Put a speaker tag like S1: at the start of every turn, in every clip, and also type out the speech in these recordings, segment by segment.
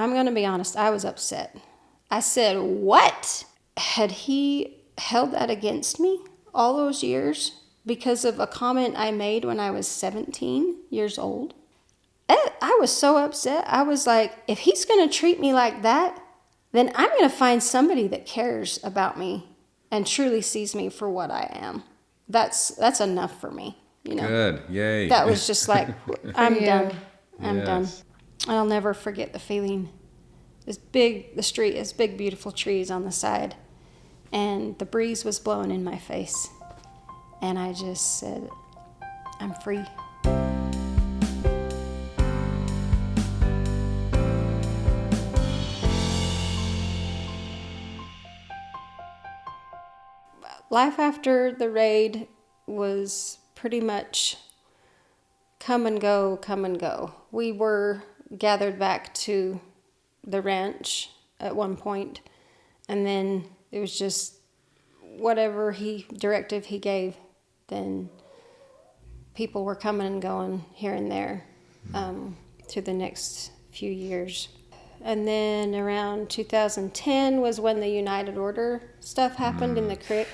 S1: I'm going to be honest, I was upset. I said, what? Had he held that against me all those years because of a comment I made when I was 17 years old? I was so upset. I was like, if he's going to treat me like that, then I'm going to find somebody that cares about me and truly sees me for what I am. That's enough for me, you know.
S2: Good. Yay.
S1: That was just like, I'm done. I'm done.
S2: Yes.
S1: I'll never forget the feeling. The street is big, beautiful trees on the side. And the breeze was blowing in my face. And I just said, I'm free. Life after the raid was pretty much come and go, come and go. We were gathered back to the ranch at one point, and then it was just whatever directive he gave, then people were coming and going here and there through the next few years. And then around 2010 was when the United Order stuff happened in the creek.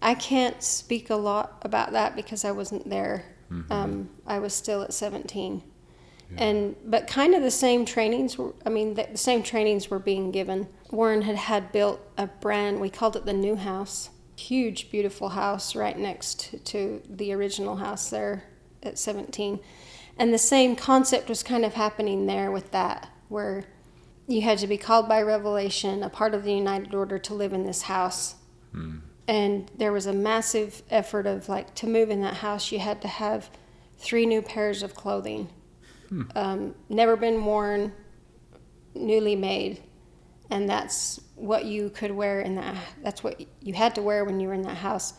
S1: I can't speak a lot about that because I wasn't there. I was still at 17. Yeah. But kind of the same trainings the same trainings were being given. Warren had built a brand, we called it the New House. Huge, beautiful house right next to the original house there at 17. And the same concept was kind of happening there with that, where you had to be called by revelation, a part of the United Order, to live in this house. And there was a massive effort of, like, to move in that house, you had to have 3 new pairs of clothing. Never been worn, newly made. And that's what you could wear that's what you had to wear when you were in that house.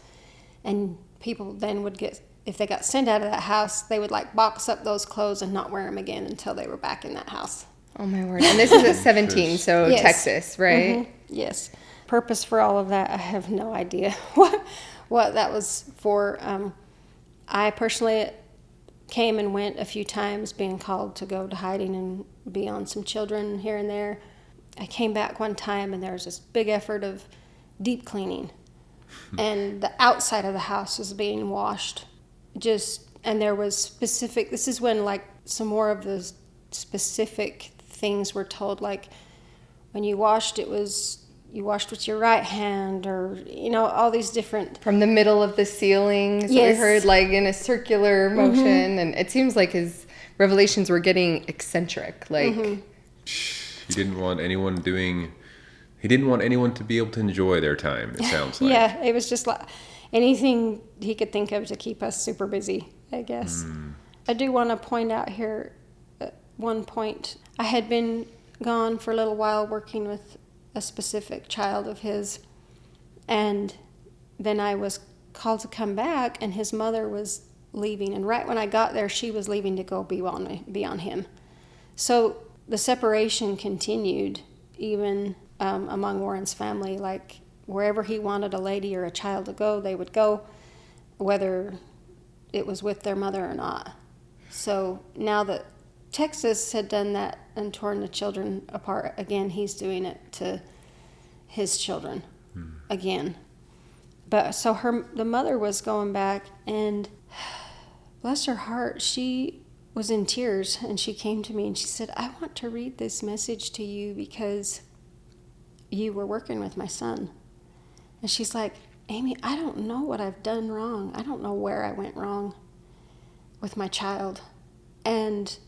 S1: And people then would if they got sent out of that house, they would, like, box up those clothes and not wear them again until they were back in that house.
S3: Oh, my word. And this is at 17, so
S1: Yes.
S3: Texas, right?
S1: Mm-hmm. Yes. Purpose for all of that, I have no idea what that was for. I personally came and went a few times, being called to go to hiding and be on some children here and there. I came back one time and there was this big effort of deep cleaning, and the outside of the house was being washed. And there was specific, this is when, like, some more of the specific things were told, like when you washed, you washed with your right hand, or, all these different...
S3: From the middle of the ceiling, so
S1: yes.
S3: We heard, like, in a circular motion, and it seems like his revelations were getting eccentric, like...
S2: He didn't want anyone to be able to enjoy their time, it sounds like.
S1: Yeah, it was just like anything he could think of to keep us super busy, I guess. I do want to point out here, at one point, I had been gone for a little while working with a specific child of his, and then I was called to come back, and his mother was leaving, and right when I got there, she was leaving to go be on him. So the separation continued, even among Warren's family. Like, wherever he wanted a lady or a child to go, they would go, whether it was with their mother or not. So now that Texas had done that and torn the children apart again, he's doing it to his children again. But so the mother was going back, and bless her heart, she was in tears, and she came to me and she said, I want to read this message to you because you were working with my son. And she's like, Amy, I don't know what I've done wrong. I don't know where I went wrong with my child. And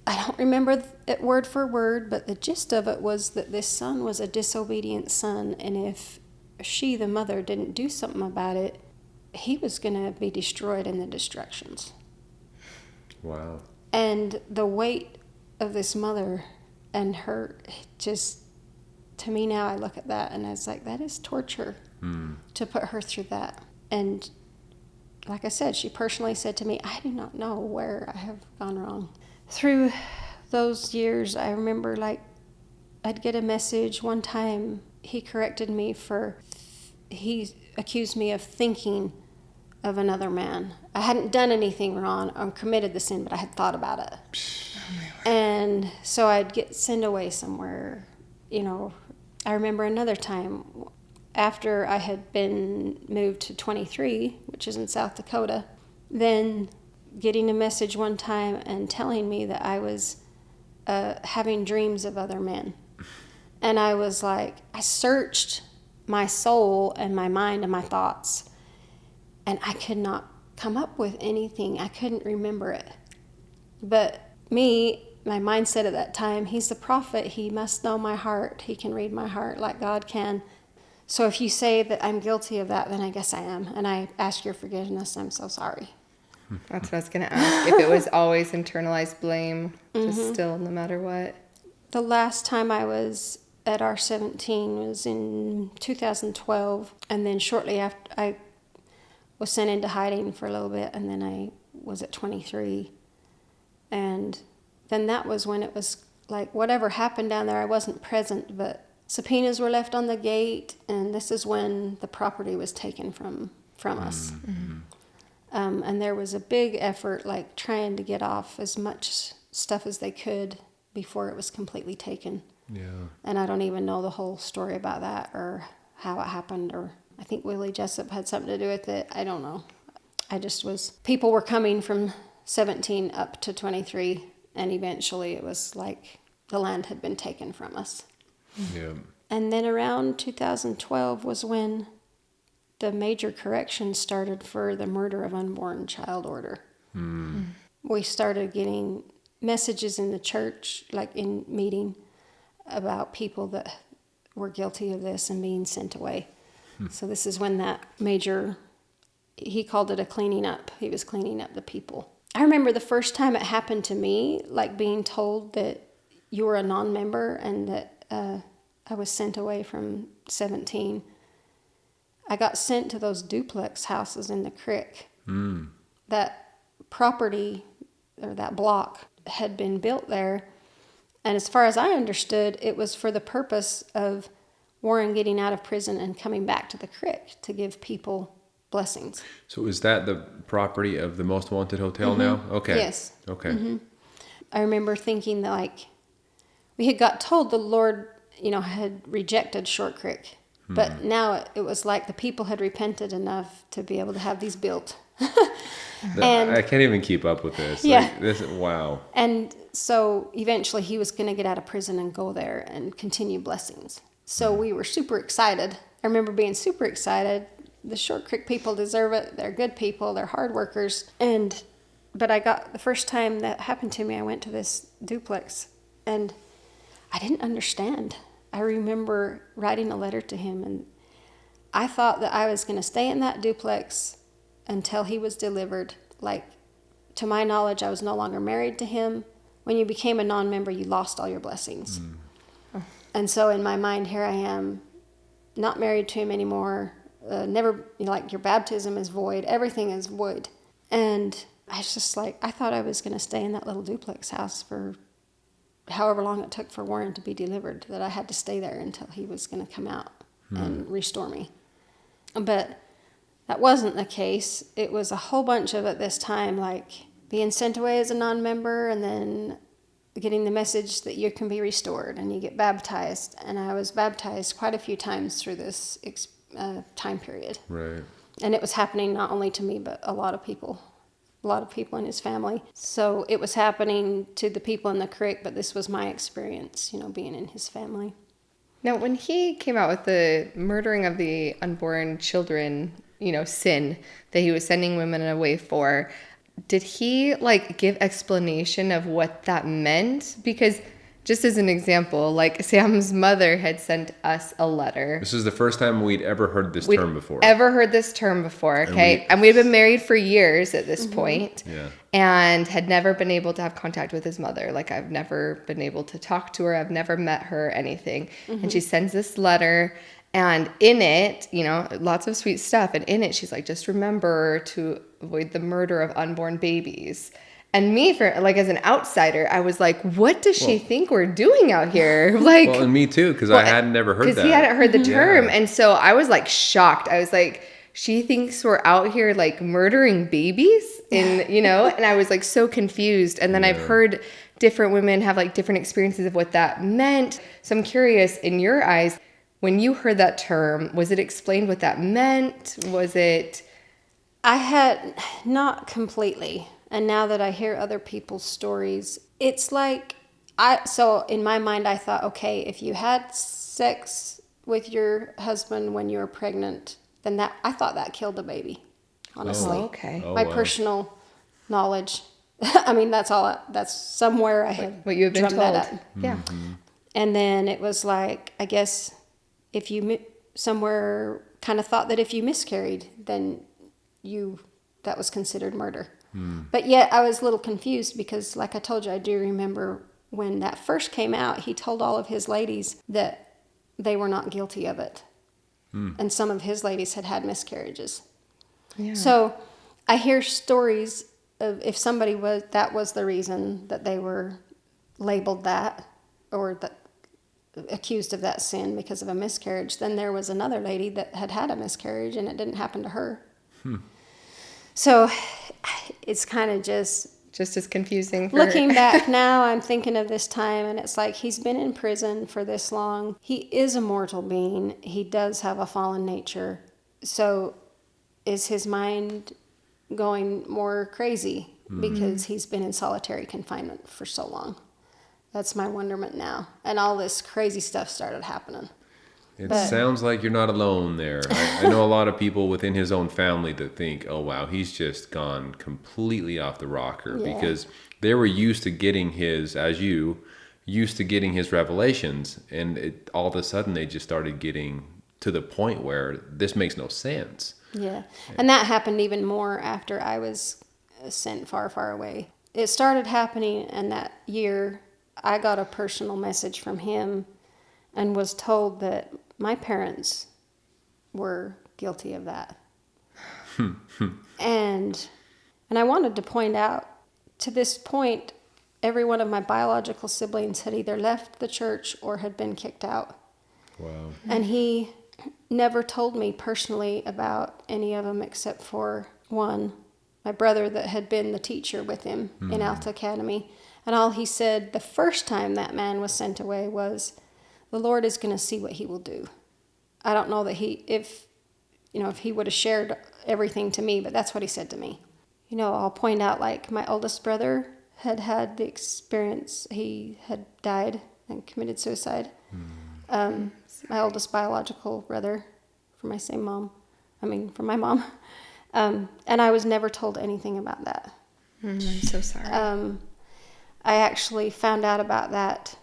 S1: I don't remember it word for word, but the gist of it was that this son was a disobedient son, and if she, the mother, didn't do something about it, he was going to be destroyed in the destructions.
S2: Wow.
S1: And the weight of this mother and her, just, to me now, I look at that and I was like, that is torture to put her through that. And like I said, she personally said to me, I do not know where I have gone wrong. Through those years, I remember, like, I'd get a message. One time he corrected me he accused me of thinking of another man. I hadn't done anything wrong or committed the sin, but I had thought about it.
S3: Oh my
S1: And so I'd get sent away somewhere. I remember another time after I had been moved to 23, which is in South Dakota, then getting a message one time and telling me that I was having dreams of other men. And I was like, I searched my soul and my mind and my thoughts, and I could not come up with anything. I couldn't remember it. But my mindset at that time, he's the prophet. He must know my heart. He can read my heart like God can. So if you say that I'm guilty of that, then I guess I am. And I ask your forgiveness. I'm so sorry.
S3: That's what I was going to ask. If it was always internalized blame, just still no matter what.
S1: The last time I was at R17 was in 2012. And then shortly after, I was sent into hiding for a little bit. And then I was at 23. And then that was when it was like whatever happened down there, I wasn't present, but subpoenas were left on the gate, and this is when the property was taken from us. Mm-hmm. And there was a big effort, like trying to get off as much stuff as they could before it was completely taken.
S2: Yeah.
S1: And I don't even know the whole story about that or how it happened, or I think Willie Jessup had something to do with it. I don't know. People were coming from 17 up to 23, and eventually it was like the land had been taken from us.
S2: Yeah.
S1: And then around 2012 was when the major correction started for the murder of unborn child order. We started getting messages in the church, like in meeting, about people that were guilty of this and being sent away. So this is when that major, he called it a cleaning up. He was cleaning up the people. I remember the first time it happened to me, like being told that you were a non-member and that I was sent away from 17. I got sent to those duplex houses in the creek. That property, or that block, had been built there. And as far as I understood, it was for the purpose of Warren getting out of prison and coming back to the creek to give people blessings.
S2: So is that the property of the Most Wanted Hotel now? Okay.
S1: Yes.
S2: Okay.
S1: Mm-hmm. I remember thinking that, like, we had got told the Lord, had rejected Short Creek. But now it was like the people had repented enough to be able to have these built.
S2: And I can't even keep up with this.
S1: Yeah.
S2: Wow.
S1: And so eventually he was going to get out of prison and go there and continue blessings. So we were super excited. I remember being super excited. The Short Creek people deserve it. They're good people. They're hard workers. But the first time that happened to me, I went to this duplex and I didn't understand. I remember writing a letter to him, and I thought that I was going to stay in that duplex until he was delivered. Like, to my knowledge, I was no longer married to him. When you became a non-member, you lost all your blessings. And so in my mind, here I am, not married to him anymore. Never, your baptism is void. Everything is void. And I was just like, I thought I was going to stay in that little duplex house for however long it took for Warren to be delivered, that I had to stay there until he was going to come out and restore me. But that wasn't the case. It was a whole bunch of it this time, like being sent away as a non-member and then getting the message that you can be restored and you get baptized. And I was baptized quite a few times through this time period.
S2: Right.
S1: And it was happening not only to me, but a lot of people in his family. So it was happening to the people in the creek, but this was my experience, being in his family.
S3: Now, when he came out with the murdering of the unborn children, sin that he was sending women away for, did he give explanation of what that meant? Because just as an example, Sam's mother had sent us a letter.
S2: This is the first time we'd ever heard this term before.
S3: Okay? And we had been married for years at this point.
S2: Yeah.
S3: And had never been able to have contact with his mother. I've never been able to talk to her. I've never met her, anything. And she sends this letter. And in it, lots of sweet stuff. And in it, she's like, just remember to avoid the murder of unborn babies. And me, as an outsider, I was like, what does she think we're doing out here?
S2: Well, and me too, because I had never heard that.
S3: Because he hadn't heard the term. And so I was shocked. I was like, she thinks we're out here murdering babies? And I was so confused. And then I've heard different women have like different experiences of what that meant. So I'm curious, in your eyes, when you heard that term, was it explained what that meant? Was it...
S1: I had not completely. And now that I hear other people's stories, it's like so in my mind I thought, okay, if you had sex with your husband when you were pregnant, then I thought that killed the baby. Honestly.
S3: Oh, okay.
S2: Oh,
S1: My
S2: wow.
S1: personal knowledge. I mean, that's somewhere I had
S3: What you have been
S1: drummed
S3: told.
S1: that up.
S3: Yeah.
S1: And then it was like, I guess if you somewhere kind of thought that if you miscarried, then that was considered murder. But yet I was a little confused because, like I told you, I do remember when that first came out, he told all of his ladies that they were not guilty of it. And some of his ladies had had miscarriages.
S3: Yeah.
S1: So I hear stories of if somebody that was the reason that they were labeled that or accused of that sin because of a miscarriage, then there was another lady that had had a miscarriage and it didn't happen to her. So it's kind of just
S3: as confusing.
S1: looking back now, I'm thinking of this time and it's like he's been in prison for this long. He is a mortal being. He does have a fallen nature. So is his mind going more crazy because he's been in solitary confinement for so long? That's my wonderment now. And all this crazy stuff started happening.
S2: It
S1: But-
S2: sounds like you're not alone there. I know a lot of people within his own family that think, oh, wow, he's just gone completely off the rocker
S1: Yeah.
S2: because they were used to getting his revelations. And all of a sudden they just started getting to the point where this makes no sense.
S1: Yeah. And that happened even more after I was sent far, far away. It started happening, and that year I got a personal message from him and was told that my parents were guilty of that. and I wanted to point out, to this point, every one of my biological siblings had either left the church or had been kicked out.
S2: Wow.
S1: And he never told me personally about any of them except for one, my brother that had been the teacher with him in Alta Academy. And all he said the first time that man was sent away was, the Lord is going to see what he will do. I don't know that if he would have shared everything to me, but that's what he said to me. I'll point out, like, my oldest brother had the experience. He had died and committed suicide. My oldest biological brother from my mom. And I was never told anything about that.
S3: I'm so sorry.
S1: I actually found out about that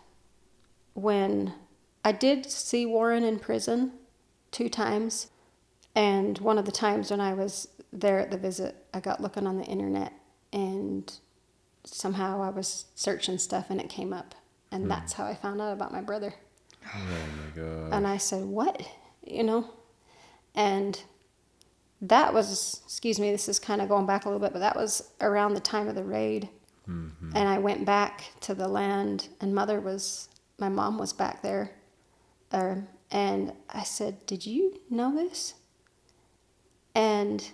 S1: when I did see Warren in prison 2 times. And one of the times when I was there at the visit, I got looking on the internet and somehow I was searching stuff and it came up. And that's how I found out about my brother.
S2: Oh my God.
S1: And I said, what? And that was, excuse me, this is kind of going back a little bit, but that was around the time of the raid. Mm-hmm. And I went back to the land and my mom was back there. And I said, did you know this? And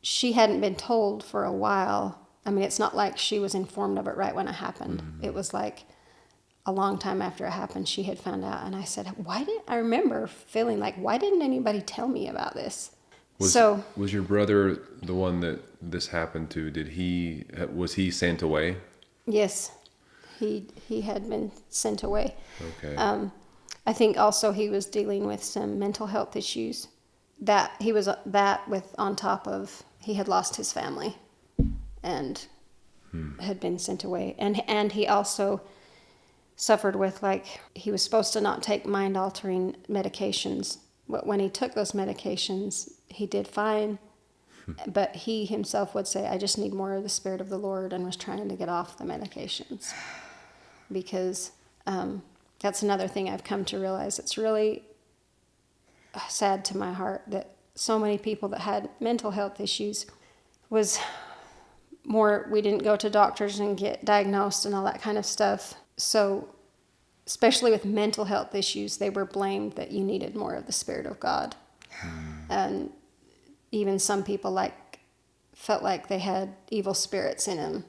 S1: she hadn't been told for a while. I mean, it's not like she was informed of it right when it happened. Mm-hmm. It was like a long time after it happened, she had found out. And I said, I remember feeling like, why didn't anybody tell me about this?
S2: Was your brother the one that this happened to? Was he sent away?
S1: Yes, he had been sent away.
S2: Okay.
S1: I think also he was dealing with some mental health issues that he was on top of, he had lost his family and had been sent away. And he also suffered with, like, he was supposed to not take mind-altering medications. But when he took those medications, he did fine. But he himself would say, I just need more of the Spirit of the Lord, and was trying to get off the medications. Because that's another thing I've come to realize. It's really sad to my heart that so many people that had mental health issues was more, we didn't go to doctors and get diagnosed and all that kind of stuff. So especially with mental health issues, they were blamed that you needed more of the Spirit of God. And even some people felt like they had evil spirits in them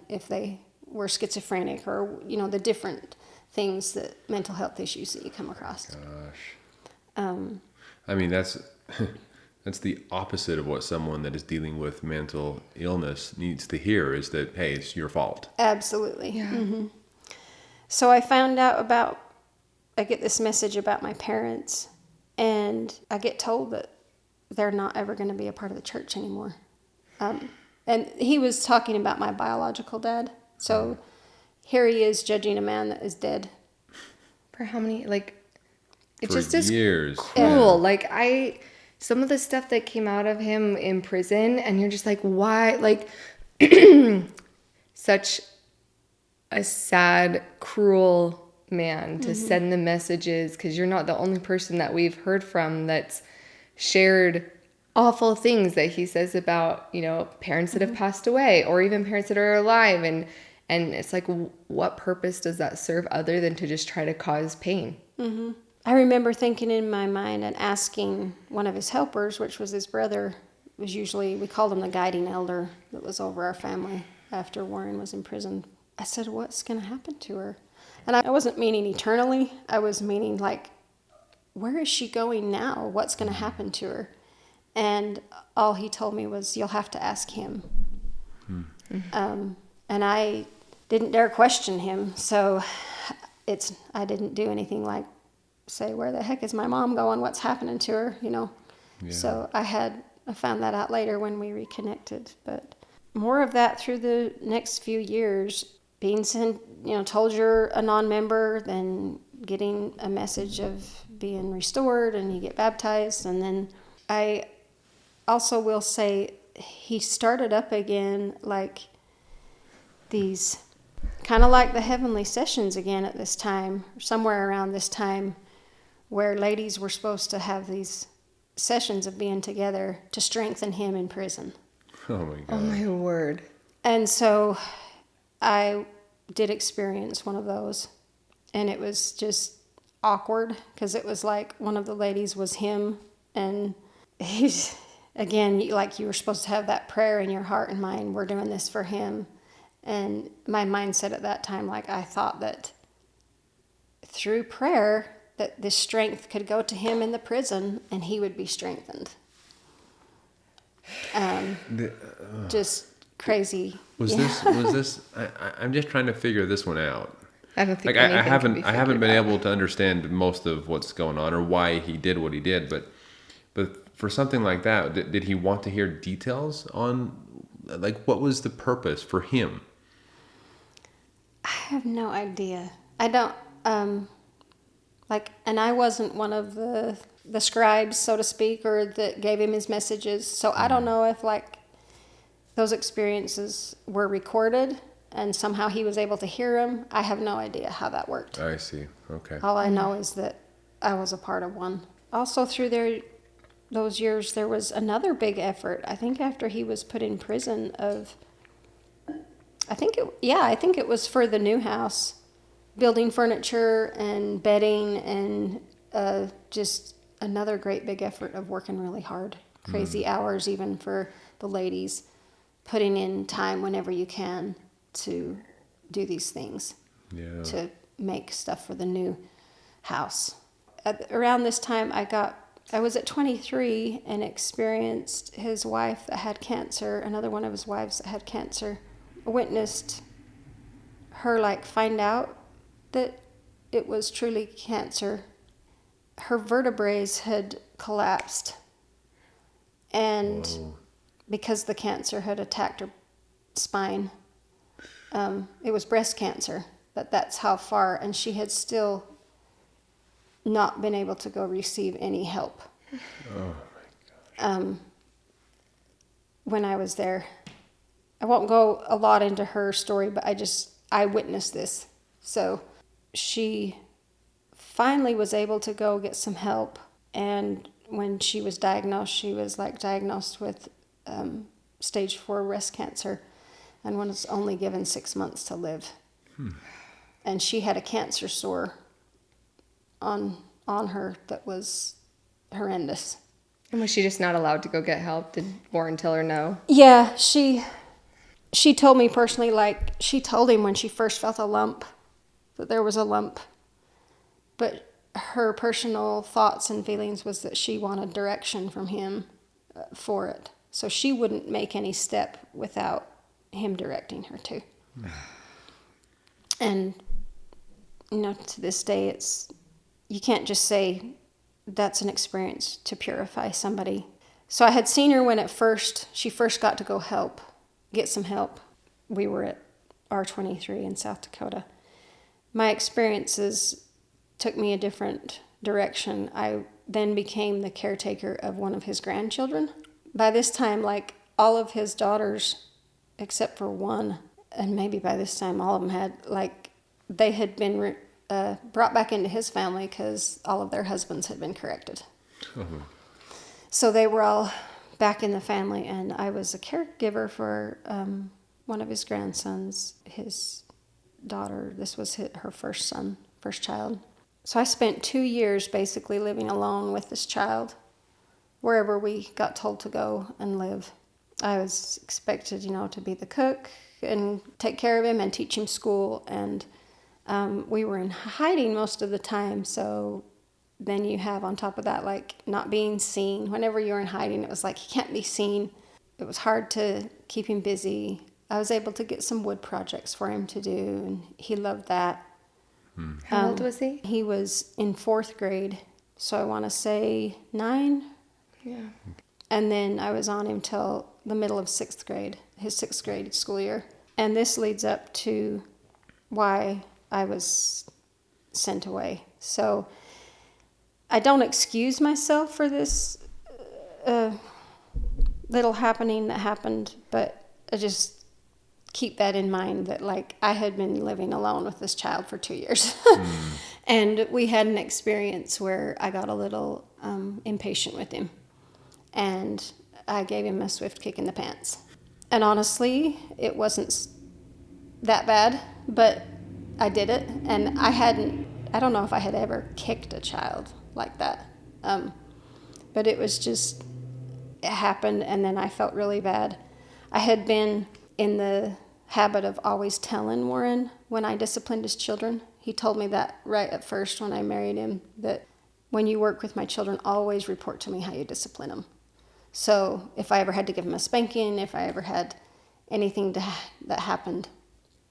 S1: if they were schizophrenic, or, you know, the different things, that mental health issues that you come across.
S2: Gosh. I mean, that's that's the opposite of what someone that is dealing with mental illness needs to hear, is that, hey, it's your fault.
S1: Absolutely.
S3: Yeah.
S1: Mm-hmm. So I found out I get this message about my parents, and I get told that they're not ever going to be a part of the church anymore. And he was talking about my biological dad. So here he is judging a man that is dead.
S3: For how many, like, it
S2: For
S3: just is
S2: years.
S3: cruel.
S2: Yeah.
S3: Like, some of the stuff that came out of him in prison, and you're just like, why? Like, such a sad, cruel man to send the messages, because you're not the only person that we've heard from that's shared awful things that he says about, you know, parents that have passed away, or even parents that are alive. And it's like, what purpose does that serve other than to just try to cause pain?
S1: Mm-hmm. I remember thinking in my mind and asking one of his helpers, which was his brother, was usually, we called him the guiding elder that was over our family after Warren was in prison. I said, what's going to happen to her? And I wasn't meaning eternally. I was meaning, like, where is she going now? What's going to happen to her? And all he told me was, you'll have to ask him. And I didn't dare question him. So I didn't do anything like say, where the heck is my mom going? What's happening to her? You know?
S2: Yeah.
S1: So I found that out later when we reconnected. But more of that through the next few years, being sent, you know, told you're a non-member, then getting a message of being restored, and you get baptized. And then I also will say he started up again, like these kind of like the heavenly sessions again at this time, somewhere around this time, where ladies were supposed to have these sessions of being together to strengthen him in prison.
S2: Oh my God.
S3: Oh my word.
S1: And so I did experience one of those, and it was just awkward, because it was like one of the ladies was him, and he's, again, like you were supposed to have that prayer in your heart and mind, we're doing this for him. And my mindset at that time, like, I thought that through prayer that this strength could go to him in the prison and he would be strengthened. Just crazy.
S2: Was this I'm just trying to figure this one out.
S3: I don't think
S2: Like,
S3: anything can be
S2: I haven't
S3: figured
S2: been
S3: out.
S2: able to understand most of what's going on, or why he did what he did, but for something like that, did he want to hear details on, like, what was the purpose for him?
S1: I have no idea. I don't, and I wasn't one of the scribes, so to speak, or that gave him his messages. So I don't know if, like, those experiences were recorded and somehow he was able to hear them. I have no idea how that worked.
S2: I see. Okay.
S1: All I know is that I was a part of one. Also through those years, there was another big effort. I think after he was put in prison I think it was for the new house, building furniture and bedding, and just another great big effort of working really hard, crazy hours even for the ladies, putting in time whenever you can to do these things, to make stuff for the new house. Around this time, I was at 23 and experienced his wife that had cancer, another one of his wives that had cancer. I witnessed her, like, find out that it was truly cancer. Her vertebrae had collapsed, and because the cancer had attacked her spine, it was breast cancer, but that's how far, and she had still not been able to go receive any help.
S2: Oh my gosh.
S1: When I was there. I won't go a lot into her story, but I witnessed this. So she finally was able to go get some help, and when she was diagnosed, she was diagnosed with stage 4 breast cancer, and was only given 6 months to live. And she had a cancer sore on her that was horrendous.
S3: And was she just not allowed to go get help? Did Warren tell her no?
S1: Yeah, she told me personally, like, she told him when she first felt a lump, that there was a lump. But her personal thoughts and feelings was that she wanted direction from him for it. So she wouldn't make any step without him directing her to. And, to this day, you can't just say that's an experience to purify somebody. So I had seen her when she first got to go get some help. We were at R23 in South Dakota. My experiences took me a different direction. I then became the caretaker of one of his grandchildren. By this time, like, all of his daughters, except for one, and maybe by this time all of them had, like, they had been brought back into his family because all of their husbands had been corrected. Oh. So they were all back in the family, and I was a caregiver for one of his grandsons, his daughter. This was her first child. So I spent 2 years basically living alone with this child, wherever we got told to go and live. I was expected, to be the cook and take care of him and teach him school. And we were in hiding most of the time. So then you have on top of that, like, not being seen. Whenever you were in hiding, it was like, he can't be seen. It was hard to keep him busy. I was able to get some wood projects for him to do, and he loved that.
S3: How old was he?
S1: He was in 4th grade, so I want to say 9.
S3: Yeah.
S1: And then I was on him till the middle of 6th grade, his 6th grade school year. And this leads up to why I was sent away. So I don't excuse myself for this little happening that happened, but I just keep that in mind, that, like, I had been living alone with this child for 2 years. And we had an experience where I got a little impatient with him, and I gave him a swift kick in the pants. And honestly, it wasn't that bad, but I did it. And I don't know if I had ever kicked a child like that. But it happened, and then I felt really bad. I had been in the habit of always telling Warren when I disciplined his children. He told me that right at first when I married him, that when you work with my children, always report to me how you discipline them. So if I ever had to give him a spanking, if I ever had anything that happened,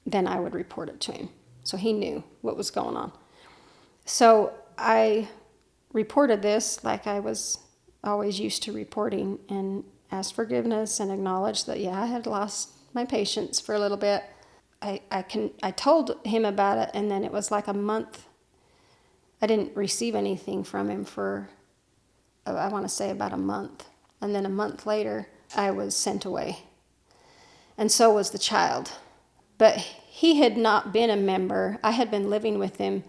S1: then I would report it to him. So he knew what was going on. So I reported this like I was always used to reporting, and asked forgiveness and acknowledged that, I had lost my patience for a little bit. I told him about it, and then it was like a month. I didn't receive anything from him for, I want to say, about a month. And then a month later, I was sent away. And so was the child. But he had not been a member. I had been living with him.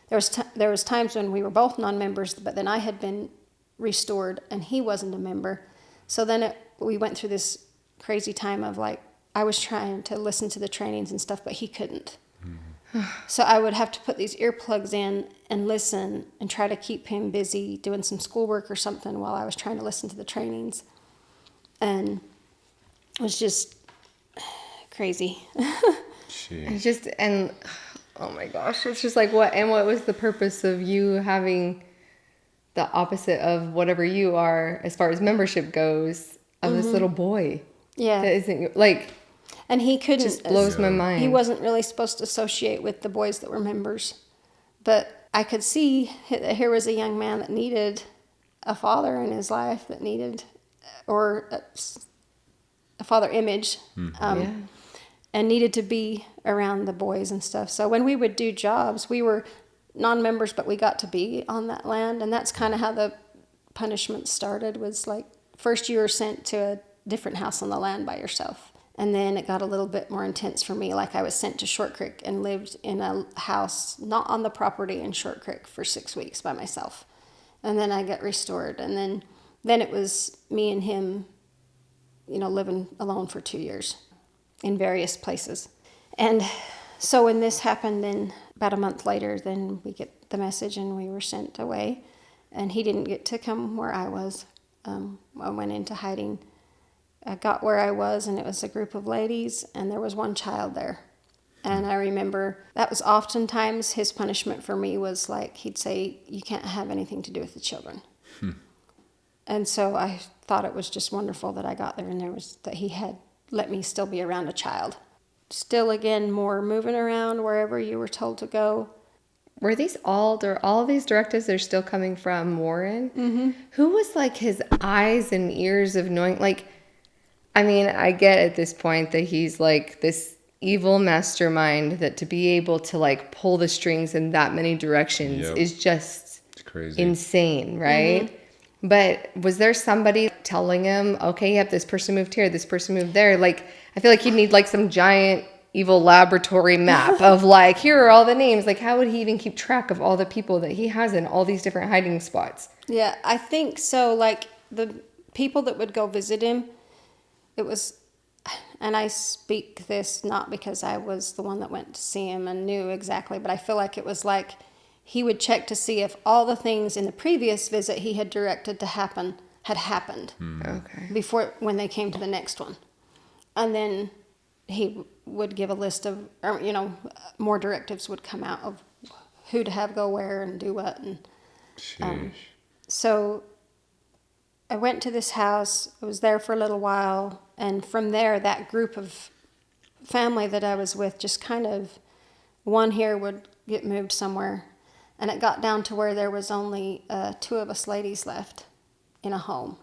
S1: There was times when we were both non-members, but then I had been restored, and he wasn't a member. So then we went through this crazy time of, like, I was trying to listen to the trainings and stuff, but he couldn't. Mm-hmm. So I would have to put these earplugs in and listen and try to keep him busy doing some schoolwork or something while I was trying to listen to the trainings. And it was just crazy.
S3: Oh my gosh, it's just like, what was the purpose of you having the opposite of whatever you are as far as membership goes of this little boy?
S1: Yeah.
S3: That isn't, like,
S1: and he couldn't.
S3: Just blows my mind.
S1: He wasn't really supposed to associate with the boys that were members. But I could see that here was a young man that needed a father in his life, that needed, or a father image, and needed to be around the boys and stuff. So when we would do jobs, we were non-members, but we got to be on that land. And that's kind of how the punishment started, was like, first you were sent to a different house on the land by yourself. And then it got a little bit more intense for me. Like, I was sent to Short Creek and lived in a house not on the property in Short Creek for 6 weeks by myself. And then I got restored. And then it was me and him, living alone for 2 years in various places. And so when this happened, then about a month later, then we get the message and we were sent away. And he didn't get to come where I was. I went into hiding. I got where I was, and it was a group of ladies, and there was one child there. And I remember that was oftentimes his punishment for me was like, he'd say, you can't have anything to do with the children. And so I thought it was just wonderful that I got there, and that he had let me still be around a child. Still, again, more moving around wherever you were told to go.
S3: Were these all of these directives are still coming from Warren? Mm-hmm. Who was like his eyes and ears of knowing? Like, I mean, I get at this point that he's like this evil mastermind, that to be able to like pull the strings in that many directions is just
S2: It's crazy.
S3: insane, right? Mm-hmm. But was there somebody telling him, okay, yep, this person moved here, this person moved there? Like, I feel like he'd need like some giant evil laboratory map of like, here are all the names. Like, how would he even keep track of all the people that he has in all these different hiding spots?
S1: Yeah, I think so. Like, the people that would go visit him, it was, and I speak this not because I was the one that went to see him and knew exactly, but I feel like it was like he would check to see if all the things in the previous visit he had directed to happen had happened.
S3: Okay.
S1: Before, when they came to the next one. And then he would give a list of, or, more directives would come out of who to have go where and do what. And so I went to this house. I was there for a little while. And from there, that group of family that I was with just kind of, one here would get moved somewhere. And it got down to where there was only 2 of us ladies left in a home.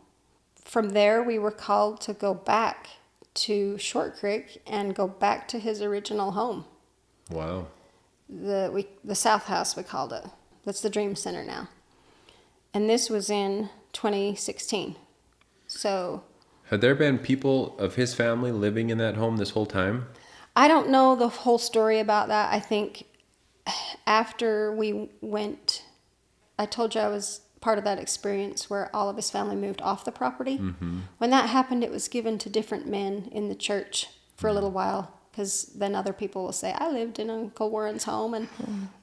S1: From there, we were called to go back to Short Creek and go back to his original home.
S2: Wow.
S1: The South House, we called it. That's the Dream Center now. And this was in 2016. So,
S2: Had there been people of his family living in that home this whole time?
S1: I don't know the whole story about that. I think after we went, I told you I was part of that experience where all of his family moved off the property. Mm-hmm. When that happened, it was given to different men in the church for a little while, because then other people will say, I lived in Uncle Warren's home, and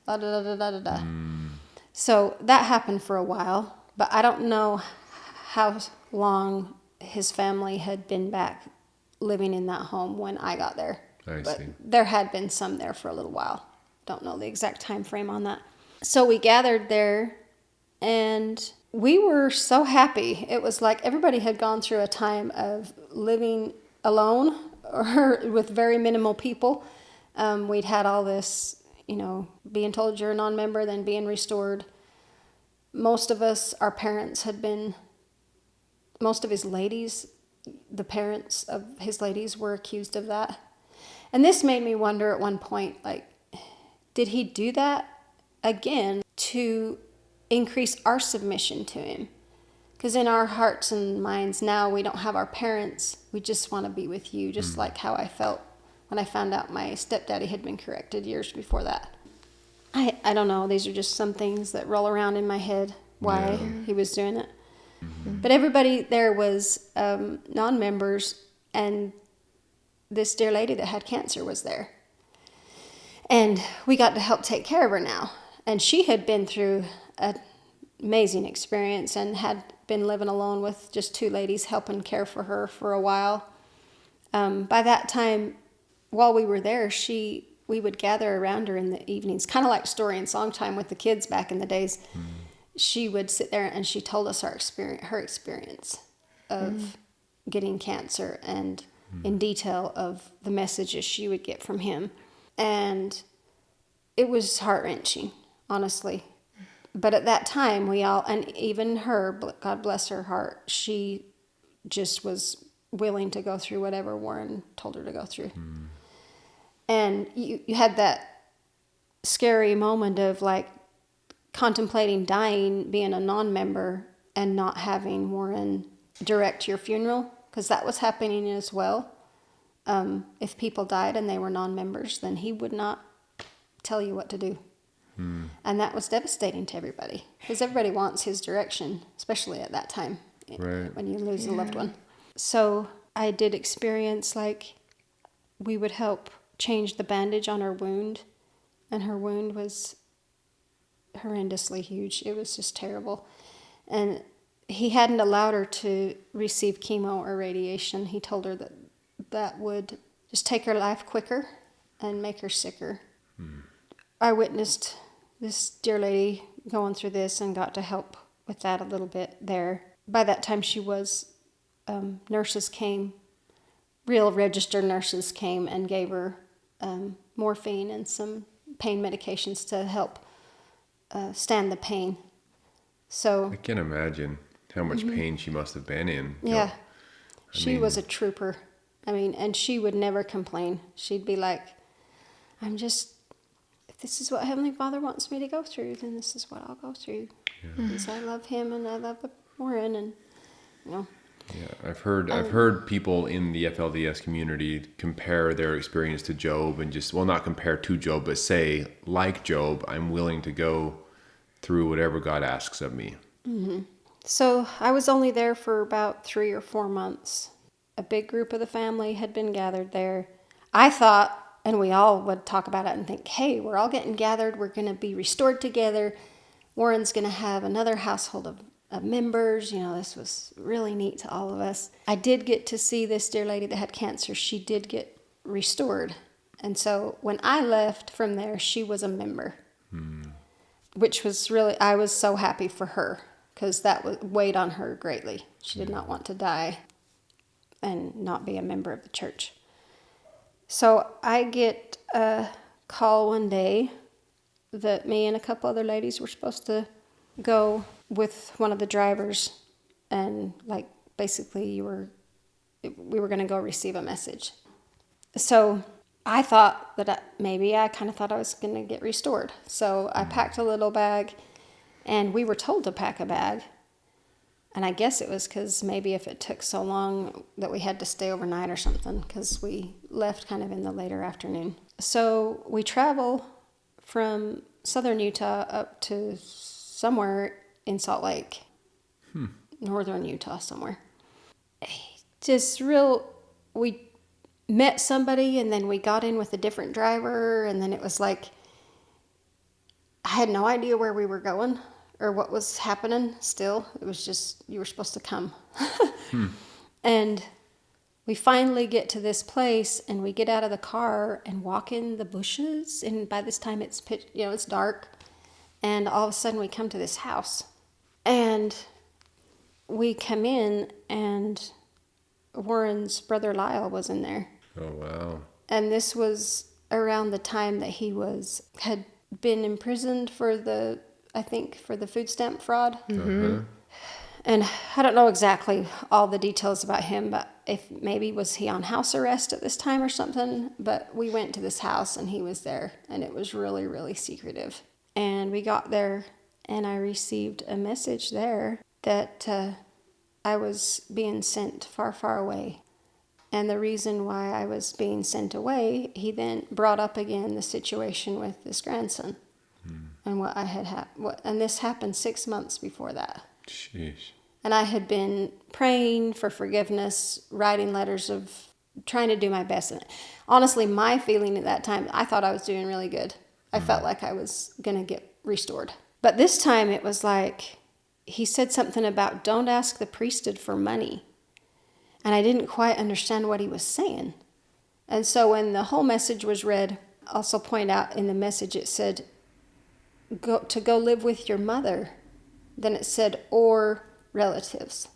S1: da da da da da da. So that happened for a while, but I don't know how long his family had been back living in that home when I got there.
S2: I see.
S1: There had been some there for a little while. Don't know the exact time frame on that. So we gathered there, and we were so happy. It was like everybody had gone through a time of living alone or with very minimal people. We'd had all this, being told you're a non-member, then being restored. Most of us, our parents had been, most of his ladies, the parents of his ladies were accused of that. And this made me wonder at one point, like, did he do that again to increase our submission to him? Because in our hearts and minds now, we don't have our parents. We just want to be with you, just like how I felt when I found out my stepdaddy had been corrected years before that. I don't know. These are just some things that roll around in my head why he was doing it. Mm-hmm. But everybody there was non-members, and this dear lady that had cancer was there. And we got to help take care of her now. And she had been through an amazing experience and had been living alone with just 2 ladies helping care for her for a while. By that time, while we were there, we would gather around her in the evenings, kind of like story and song time with the kids back in the days. She would sit there and she told us her experience of getting cancer, and in detail of the messages she would get from him. And it was heart-wrenching, honestly. But at that time, we all, and even her, God bless her heart, she just was willing to go through whatever Warren told her to go through. And you had that scary moment of like contemplating dying, being a non-member, and not having Warren direct your funeral, because that was happening as well. If people died and they were non-members, then he would not tell you what to do. And that was devastating to everybody, because everybody wants his direction, especially at that time, when you lose a loved one. So I did experience, like, we would help change the bandage on her wound, and her wound was horrendously huge. It was just terrible. And he hadn't allowed her to receive chemo or radiation. He told her that that would just take her life quicker and make her sicker. I witnessed this dear lady going through this and got to help with that a little bit there. By that time nurses came, real registered nurses came and gave her morphine and some pain medications to help stand the pain. So
S2: I can't imagine how much pain she must have been in.
S1: yeah, she was a trooper. I mean, and she would never complain. She'd be like, if this is what Heavenly Father wants me to go through, then this is what I'll go through. Because I love him and I love Warren, and
S2: Yeah, I've heard people in the FLDS community compare their experience to Job, and just, well, not compare to Job, but say, like Job, I'm willing to go through whatever God asks of me.
S1: Mm-hmm. So I was only there for about 3 or 4 months. A big group of the family had been gathered there. I thought, and we all would talk about it and think, hey, we're all getting gathered. We're going to be restored together. Warren's going to have another household of members. This was really neat to all of us. I did get to see this dear lady that had cancer. She did get restored. And so when I left from there, she was a member, which was really, I was so happy for her, because that weighed on her greatly. She did not want to die and not be a member of the church. So I get a call one day that me and a couple other ladies were supposed to go with one of the drivers, and basically we were going to go receive a message. So I thought that I kind of thought I was going to get restored. So I packed a little bag, and we were told to pack a bag. And I guess it was because maybe if it took so long that we had to stay overnight or something, because we left kind of in the later afternoon. So we travel from southern Utah up to somewhere in Salt Lake, northern Utah somewhere. We met somebody, and then we got in with a different driver, and then it was like, I had no idea where we were going or what was happening still. It was just, you were supposed to come. And we finally get to this place, and we get out of the car and walk in the bushes, and by this time it's pitch, it's dark, and all of a sudden we come to this house, and we come in, and Warren's brother Lyle was in there.
S2: Oh, wow.
S1: And this was around the time that he had been imprisoned for the food stamp fraud. And I don't know exactly all the details about him, but was he on house arrest at this time or something? But we went to this house, and he was there, and it was really, really secretive. And we got there, and I received a message there that I was being sent far, far away. And the reason why I was being sent away, he then brought up again the situation with his grandson. And what I had and this happened 6 months before that.
S2: Sheesh.
S1: And I had been praying for forgiveness, writing letters of trying to do my best. And honestly, my feeling at that time, I thought I was doing really good. I felt like I was going to get restored. But this time it was like, he said something about don't ask the priesthood for money. And I didn't quite understand what he was saying. And so when the whole message was read, also point out in the message it said, go live with your mother. Then it said, or relatives.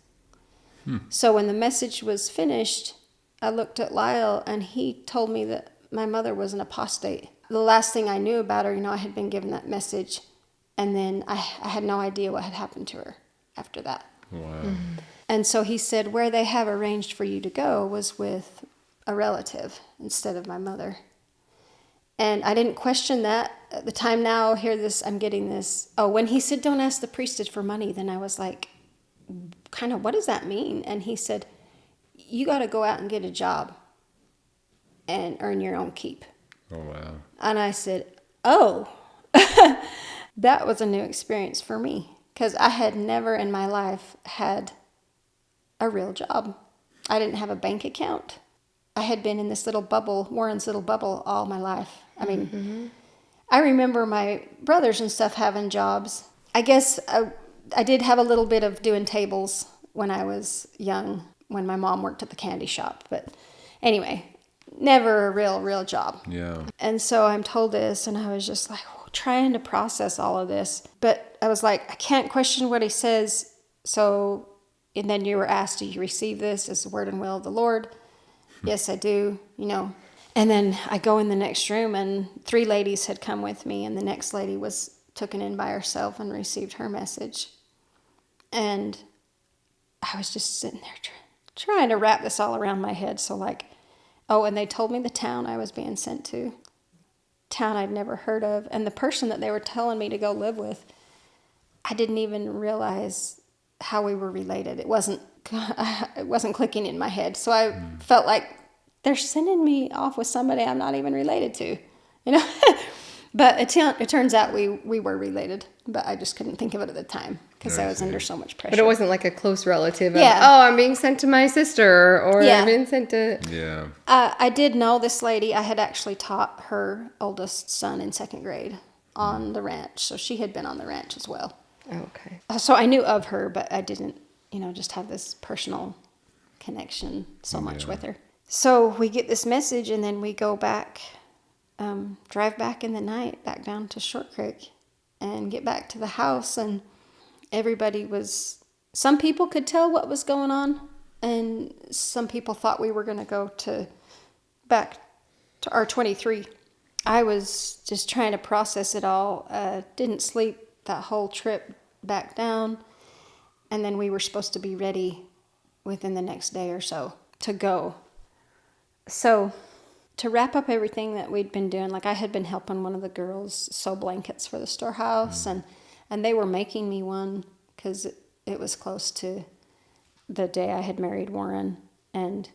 S1: So when the message was finished, I looked at Lyle, and he told me that my mother was an apostate. The last thing I knew about her, I had been given that message, and then I had no idea what had happened to her after that.
S2: Wow.
S1: And so he said, where they have arranged for you to go was with a relative instead of my mother. And I didn't question that at the time. Now, I'm getting this. Oh, when he said, don't ask the priesthood for money, then I was like, kind of, what does that mean? And he said, you got to go out and get a job and earn your own keep.
S2: Oh, wow.
S1: And I said, oh, that was a new experience for me, because I had never in my life had a real job. I didn't have a bank account. I had been in this little bubble, Warren's little bubble, all my life. I mean, I remember my brothers and stuff having jobs. I guess I did have a little bit of doing tables when I was young, when my mom worked at the candy shop. But anyway, never a real job.
S2: Yeah.
S1: And so I'm told this, and I was just like trying to process all of this. But I was like, I can't question what he says. So, and then you were asked, do you receive this as the word and will of the Lord? Yes, I do, And then I go in the next room, and 3 ladies had come with me, and the next lady was taken in by herself and received her message. And I was just sitting there trying to wrap this all around my head. So and they told me the town I was being sent to, town I'd never heard of. And the person that they were telling me to go live with, I didn't even realize how we were related. It wasn't clicking in my head. So I felt like they're sending me off with somebody I'm not even related to, But it turns out we were related, but I just couldn't think of it at the time because I was under so much pressure.
S3: But it wasn't like a close relative.
S1: Yeah.
S3: I'm being sent to my sister, or
S1: Yeah.
S3: I'm being sent to.
S2: Yeah.
S1: I did know this lady. I had actually taught her oldest son in 2nd grade on the ranch, so she had been on the ranch as well.
S3: Oh, okay.
S1: So I knew of her, but I didn't, just have this personal connection so much with her. So we get this message, and then we go back, drive back in the night, back down to Short Creek, and get back to the house. And some people could tell what was going on, and some people thought we were going to go back to R23. I was just trying to process it all. Didn't sleep that whole trip back down. And then we were supposed to be ready within the next day or so to go. So to wrap up everything that we'd been doing, I had been helping one of the girls sew blankets for the storehouse, and they were making me one because it was close to the day I had married Warren. And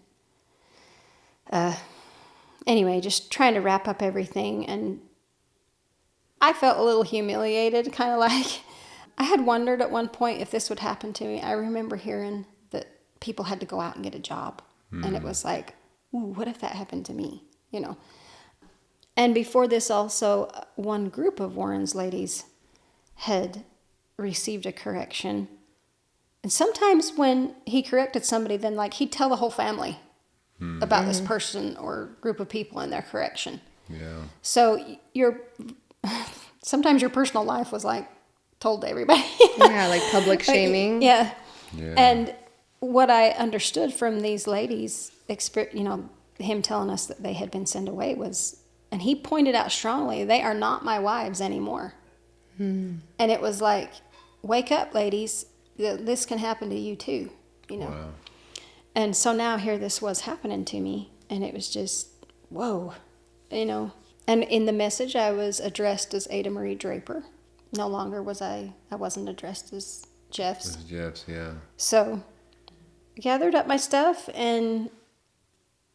S1: anyway, just trying to wrap up everything, and I felt a little humiliated, kind of like I had wondered at one point if this would happen to me. I remember hearing that people had to go out and get a job, and it was like, ooh, what if that happened to me, And before this also, one group of Warren's ladies had received a correction. And sometimes when he corrected somebody, then he'd tell the whole family about this person or group of people and their correction.
S2: Yeah.
S1: So sometimes your personal life was told to everybody.
S3: Yeah, like public shaming.
S1: Yeah.
S2: Yeah.
S1: And what I understood from these ladies, him telling us that they had been sent away and he pointed out strongly, they are not my wives anymore. And it was like, wake up, ladies. This can happen to you too,
S2: Wow.
S1: And so now here this was happening to me, and it was just, whoa, And in the message, I was addressed as Ada Marie Draper. No longer I wasn't addressed as Jeff's.
S2: Jeff's, yeah.
S1: So gathered up my stuff, and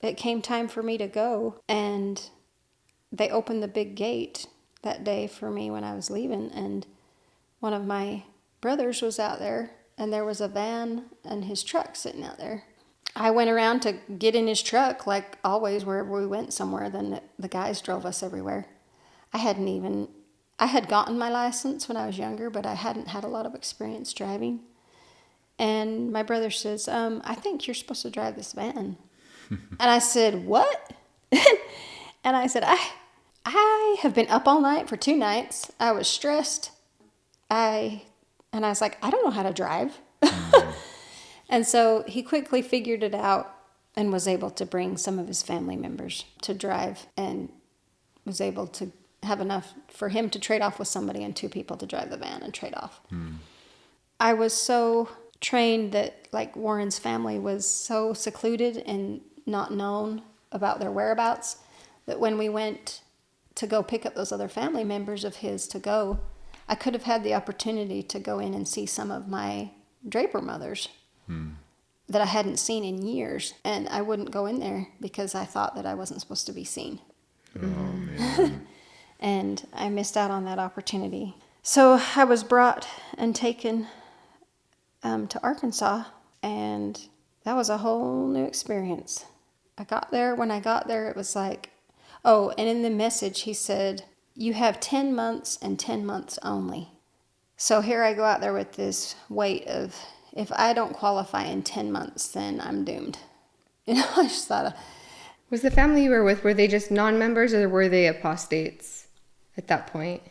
S1: it came time for me to go. And they opened the big gate that day for me when I was leaving. And one of my brothers was out there, and there was a van and his truck sitting out there. I went around to get in his truck, like always, wherever we went somewhere. Then the guys drove us everywhere. I had gotten my license when I was younger, but I hadn't had a lot of experience driving. And my brother says, I think you're supposed to drive this van. And I said, what? And I said, I have been up all night for 2 nights. I was stressed. And I was like, I don't know how to drive. And so he quickly figured it out and was able to bring some of his family members to drive, and was able to have enough for him to trade off with somebody and 2 people to drive the van and trade off. I was so trained that Warren's family was so secluded and not known about their whereabouts that when we went to go pick up those other family members of his to go, I could have had the opportunity to go in and see some of my Draper mothers that I hadn't seen in years. And I wouldn't go in there because I thought that I wasn't supposed to be seen.
S2: Oh, man.
S1: And I missed out on that opportunity. So I was brought and taken to Arkansas, and that was a whole new experience. When I got there, it was like, and in the message he said, you have 10 months and 10 months only So here I go out there with this weight of, if I don't qualify in 10 months, then I'm doomed. I just thought,
S3: Was the family you were with, were they just non-members or were they apostates at that point?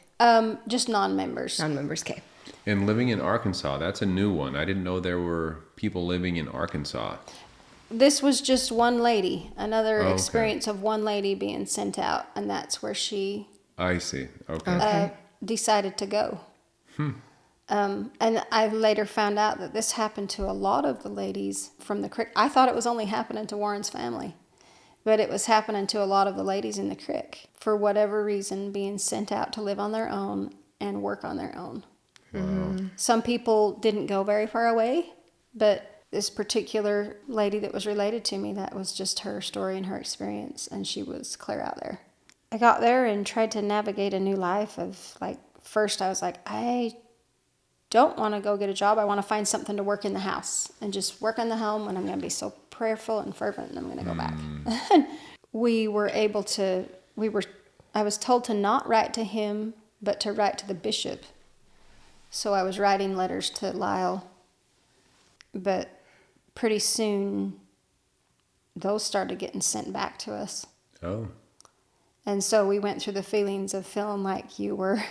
S1: just non-members.
S3: Non-members, okay.
S2: And living in Arkansas, that's a new one. I didn't know there were people living in Arkansas.
S1: This was just one lady, another
S2: Okay.
S1: experience of one lady being sent out, and that's where she
S2: I see. Okay.
S3: Okay.
S1: decided to go. And I later found out that this happened to a lot of the ladies from the creek. I thought it was only happening to Warren's family, but it was happening to a lot of the ladies in the creek, for whatever reason, being sent out to live on their own and work on their own. Some people didn't go very far away, but this particular lady that was related to me, that was just her story and her experience, and she was clear out there. I got there and tried to navigate a new life of, like, first I was like, I don't want to go get a job. I want to find something to work in the house and just work in the home, and I'm going to be so prayerful and fervent, and I'm going to go back. I was told to not write to him, but to write to the bishop. So I was writing letters to Lyle, but pretty soon those started getting sent back to us.
S2: Oh.
S1: And so we went through the feelings of feeling like you were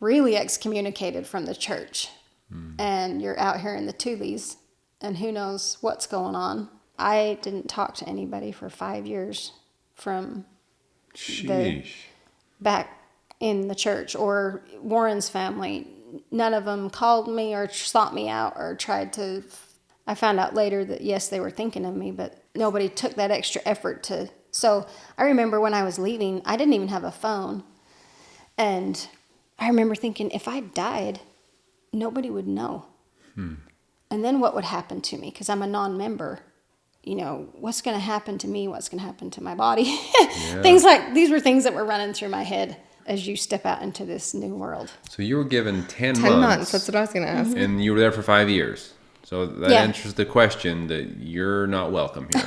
S1: really excommunicated from the church. And you're out here in the Tulies, and who knows what's going on. I didn't talk to anybody for 5 years from
S2: Sheesh.
S1: back in the church or Warren's family. None of them called me or sought me out or tried to. I found out later that, yes, they were thinking of me, but nobody took that extra effort to. So I remember when I was leaving, I didn't even have a phone. And I remember thinking, if I died, nobody would know. And then what would happen to me? Because I'm a non-member. You know, what's going to happen to me? What's going to happen to my body? Things like, these were things that were running through my head as you step out into this new world.
S2: So you were given 10
S3: 10 months, that's what I was going to ask.
S2: And you were there for 5 years. So that answers the question that you're not welcome here.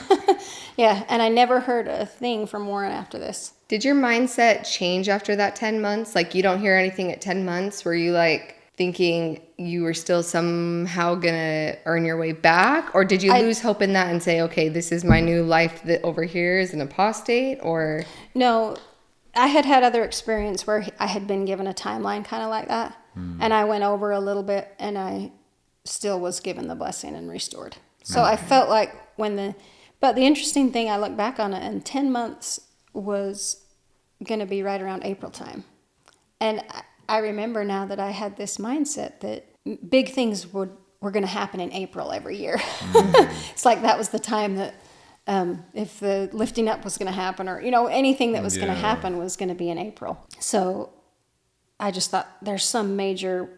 S1: Yeah, and I never heard a thing from Warren after this.
S3: Did your mindset change after that 10 months? Like, you don't hear anything at 10 months? Were you like thinking you were still somehow gonna earn your way back? Or did you lose hope in that and say, okay, this is my new life that over here is an apostate? Or
S1: No, I had had other experience where I had been given a timeline kind of like that. And I went over a little bit, and I still was given the blessing and restored. So I felt like but the interesting thing, I look back on it, and 10 months was going to be right around April time. And I remember now that I had this mindset that big things were going to happen in April every year. It's like that was the time that if the lifting up was going to happen, or, you know, anything that was going to happen was going to be in April. So I just thought, there's some major,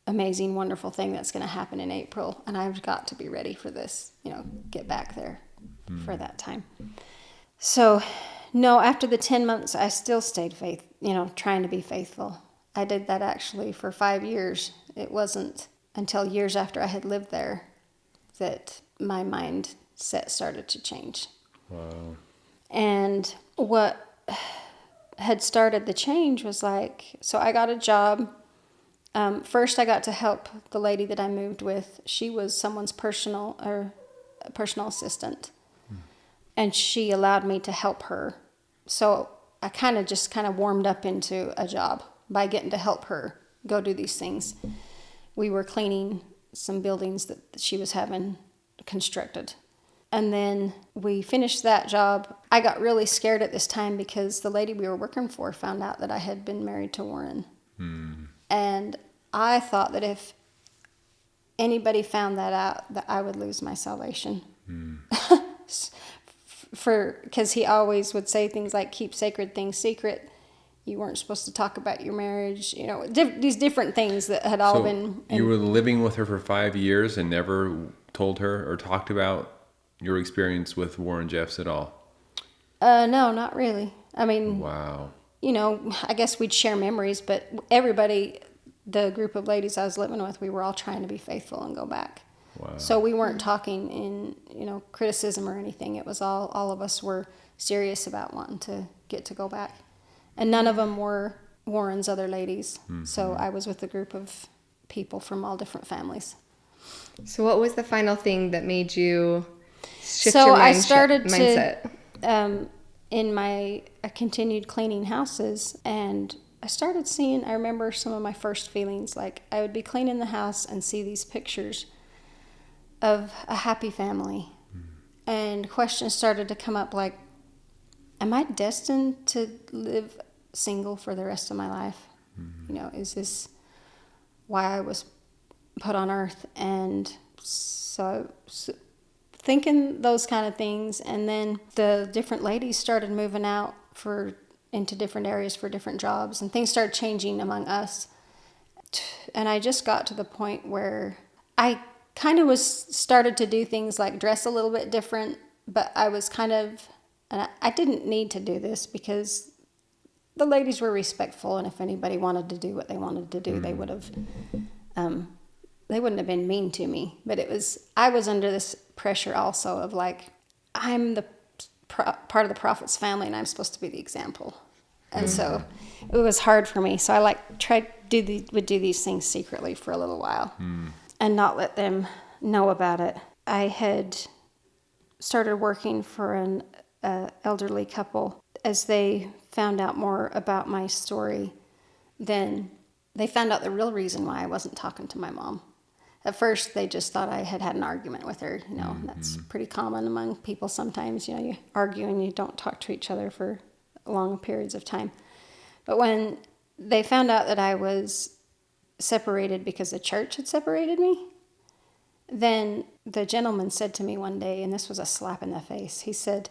S1: amazing, wonderful thing that's going to happen in April, and I've got to be ready for this, you know, get back there for that time. So, no, after the 10 months, I still stayed trying to be faithful. I did that actually for 5 years. It wasn't until years after I had lived there that my mindset started to change.
S2: Wow.
S1: And what had started the change was so I got a job. First, I got to help the lady that I moved with. She was someone's personal assistant, and she allowed me to help her. So I kind of warmed up into a job by getting to help her go do these things. We were cleaning some buildings that she was having constructed. And then we finished that job. I got really scared at this time because the lady we were working for found out that I had been married to Warren. And I thought that if anybody found that out, that I would lose my salvation. Because he always would say things like, keep sacred things secret. You weren't supposed to talk about your marriage. You know, these different things that had all been.
S2: You were living with her for 5 years and never told her or talked about your experience with Warren Jeffs at all?
S1: No, not really. I mean,
S2: wow.
S1: You know, I guess we'd share memories, but everybody, the group of ladies I was living with, we were all trying to be faithful and go back.
S2: Wow.
S1: So we weren't talking in, criticism or anything. It was all of us were serious about wanting to get to go back. And none of them were Warren's other ladies. So I was with a group of people from all different families.
S3: So what was the final thing that made you shift
S1: So
S3: your
S1: I started
S3: mindset?
S1: I continued cleaning houses, and I started seeing, I remember some of my first feelings, like I would be cleaning the house and see these pictures of a happy family. And questions started to come up like, am I destined to live single for the rest of my life? You know, is this why I was put on earth? And so thinking those kind of things, and then the different ladies started moving out into different areas for different jobs, and things started changing among us. And I just got to the point where I kind of started to do things like dress a little bit different, but I was kind of, and I didn't need to do this because the ladies were respectful, and if anybody wanted to do what they wanted to do, they would have, they wouldn't have been mean to me. But I was under this pressure also of like, I'm the part of the prophet's family, and I'm supposed to be the example. And so it was hard for me. So I would do these things secretly for a little while and not let them know about it. I had started working for an elderly couple. As they found out more about my story, then they found out the real reason why I wasn't talking to my mom. At first, they just thought I had an argument with her. You know, that's pretty common among people sometimes. You know, you argue and you don't talk to each other for long periods of time. But when they found out that I was separated because the church had separated me, then the gentleman said to me one day, and this was a slap in the face, he said,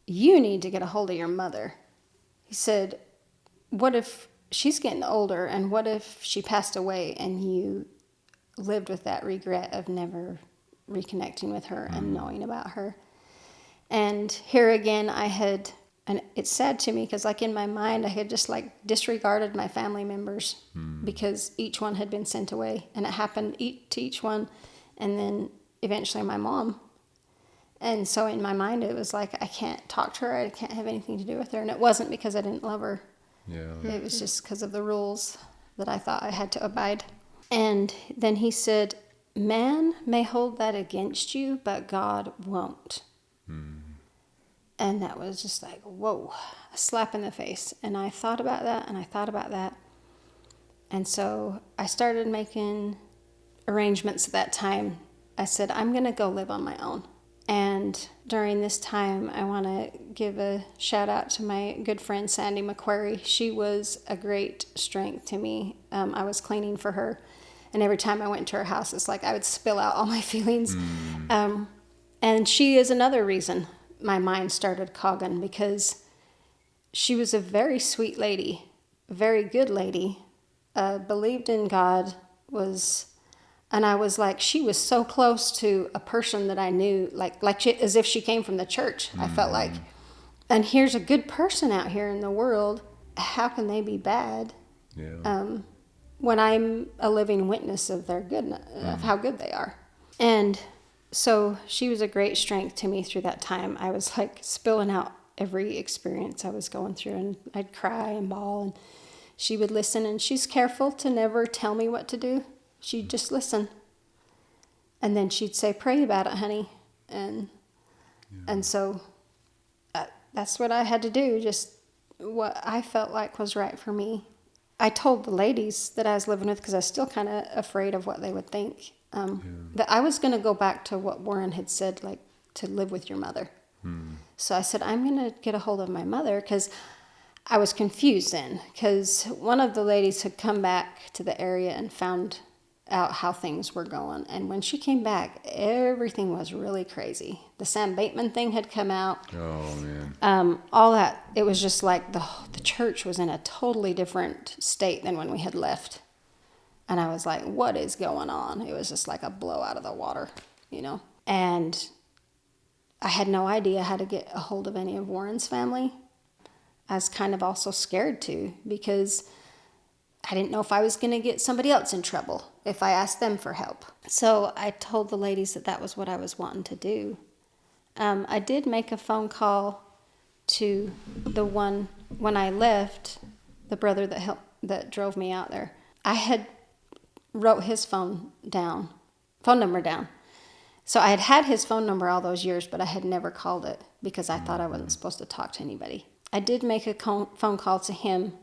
S1: "You need to get a hold of your mother." He said, "What if she's getting older, and what if she passed away and you lived with that regret of never reconnecting with her and knowing about her?" And here again, and it's sad to me because like in my mind, I had just like disregarded my family members because each one had been sent away, and it happened to each one, and then eventually my mom. And so in my mind, it was like, I can't talk to her. I can't have anything to do with her. And it wasn't because I didn't love her.
S2: Yeah.
S1: It was just because of the rules that I thought I had to abide. And then he said, "Man may hold that against you, but God won't." And that was just like, whoa, a slap in the face. And I thought about that, and I thought about that. And so I started making arrangements at that time. I said, I'm going to go live on my own. And during this time, I want to give a shout out to my good friend, Sandy McQuarrie. She was a great strength to me. I was cleaning for her. And every time I went to her house, it's like I would spill out all my feelings. And she is another reason my mind started cogging, because she was a very sweet lady, a very good lady, believed in God, and I was like, she was so close to a person that I knew, as if she came from the church. I felt like, and here's a good person out here in the world. How can they be bad?
S2: Yeah.
S1: When I'm a living witness of their goodness, of how good they are. And so she was a great strength to me through that time. I was like spilling out every experience I was going through, and I'd cry and bawl, and she would listen, and she's careful to never tell me what to do. She'd just listen. And then she'd say, "Pray about it, honey." And so that's what I had to do, just what I felt like was right for me. I told the ladies that I was living with, because I was still kind of afraid of what they would think, that I was going to go back to what Warren had said, like to live with your mother. So I said, I'm going to get a hold of my mother, because I was confused then, because one of the ladies had come back to the area and found out how things were going. And when she came back, everything was really crazy. The Sam Bateman thing had come out.
S2: Oh, man.
S1: All that, it was just like the church was in a totally different state than when we had left. And I was like, what is going on? It was just like a blow out of the water, you know? And I had no idea how to get a hold of any of Warren's family. I was kind of also scared too, because I didn't know if I was going to get somebody else in trouble if I asked them for help. So I told the ladies that was what I was wanting to do. I did make a phone call to the one, when I left, the brother that drove me out there. I had wrote his phone number down. So I had had his phone number all those years, but I had never called it because I thought I wasn't supposed to talk to anybody. I did make a phone call to him.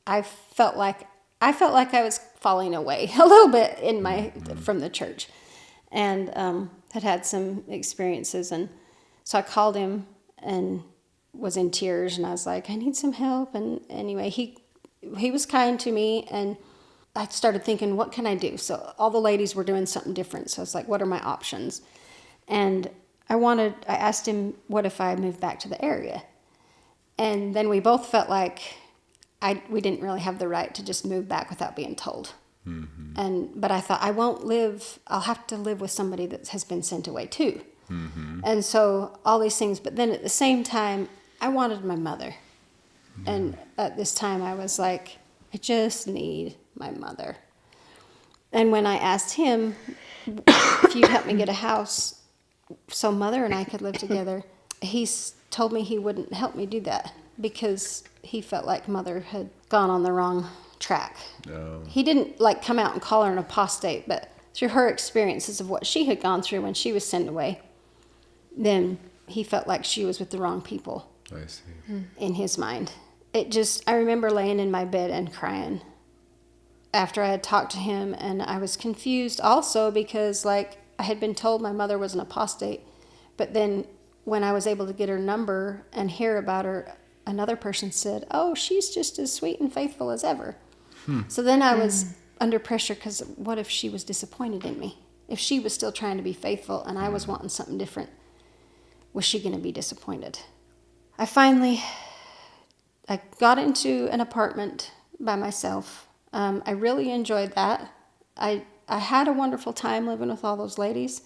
S1: I felt like I was falling away a little bit from the church, and had some experiences. And so I called him and was in tears, and I was like, I need some help. And anyway, he was kind to me, and I started thinking, what can I do? So all the ladies were doing something different. So I was like, what are my options? And I asked him, what if I moved back to the area? And then we both felt like we didn't really have the right to just move back without being told. But I thought, I'll have to live with somebody that has been sent away too. And so all these things, but then at the same time, I wanted my mother. And at this time I was like, I just need my mother. And when I asked him if you'd help me get a house so mother and I could live together, he told me he wouldn't help me do that because he felt like mother had gone on the wrong track.
S2: Oh.
S1: He didn't come out and call her an apostate, but through her experiences of what she had gone through when she was sent away, then he felt like she was with the wrong people.
S2: I see.
S1: In his mind. I remember laying in my bed and crying after I had talked to him, and I was confused also because I had been told my mother was an apostate, but then when I was able to get her number and hear about her, another person said, oh, she's just as sweet and faithful as ever. So then I was under pressure because what if she was disappointed in me? If she was still trying to be faithful and I was wanting something different, was she going to be disappointed? I got into an apartment by myself. I really enjoyed that. I had a wonderful time living with all those ladies.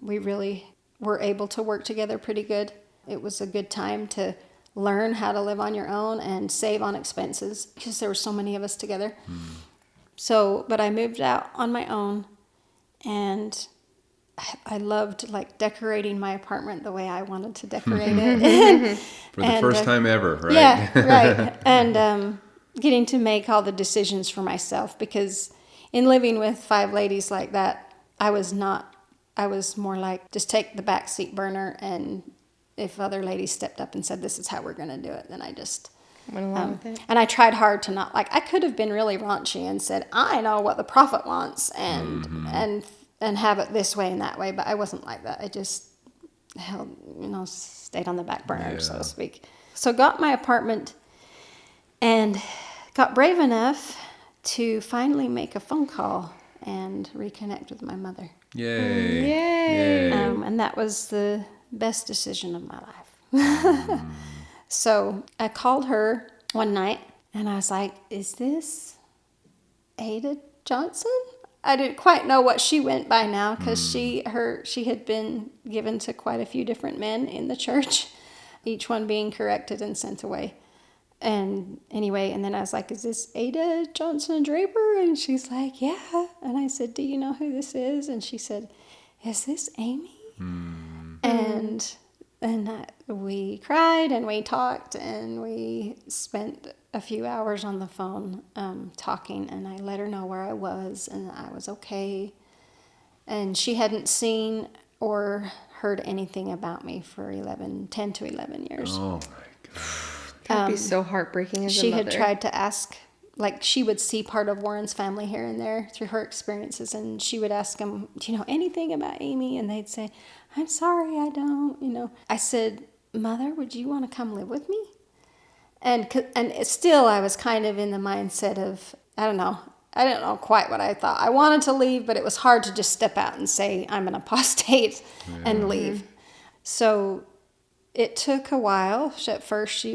S1: We really were able to work together pretty good. It was a good time to learn how to live on your own and save on expenses because there were so many of us together. But I moved out on my own, and I loved decorating my apartment the way I wanted to decorate it.
S2: For the first time ever, right?
S1: Yeah, right. And getting to make all the decisions for myself, because in living with 5 ladies like that, I was more like, just take the backseat burner, and if other ladies stepped up and said, this is how we're going to do it, then I just
S3: went along with it.
S1: And I tried hard to not, I could have been really raunchy and said, I know what the prophet wants, and have it this way and that way, but I wasn't like that. I just stayed on the back burner, so to speak. So got my apartment and got brave enough to finally make a phone call and reconnect with my mother.
S2: Yay.
S1: And that was the best decision of my life. So I called her one night and I was like, is this Ada Johnson? I didn't quite know what she went by now because she had been given to quite a few different men in the church, each one being corrected and sent away. And anyway, and then I was like, is this Ada Johnson Draper? And she's like, yeah. And I said, do you know who this is? And she said, is this Amy? And we cried and we talked and we spent a few hours on the phone talking, and I let her know where I was and I was okay. And she hadn't seen or heard anything about me for 10 to 11 years.
S2: Oh my God.
S3: That'd be so heartbreaking as a
S1: She
S3: mother.
S1: had tried to ask, she would see part of Warren's family here and there through her experiences, and she would ask them, do you know anything about Amy? And they'd say, I'm sorry, I don't, I said, Mother, would you want to come live with me? And still I was kind of in the mindset of, I don't know quite what I thought. I wanted to leave, but it was hard to just step out and say I'm an apostate and leave. So it took a while. At first she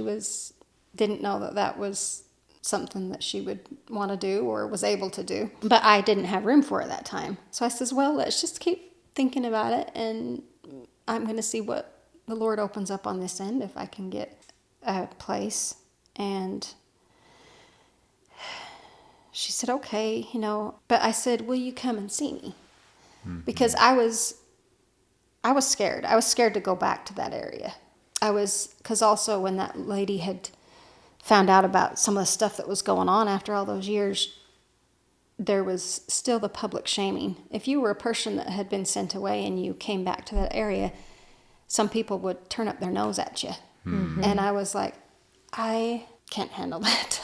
S1: didn't know that was something that she would want to do or was able to do. But I didn't have room for it that time. So I says, well, let's just keep thinking about it, and I'm going to see what the Lord opens up on this end, if I can get a place. And she said, okay, but I said, will you come and see me? Because I was scared. I was scared to go back to that area. Because also when that lady had found out about some of the stuff that was going on after all those years, there was still the public shaming. If you were a person that had been sent away and you came back to that area, some people would turn up their nose at you. And I was like, I can't handle that.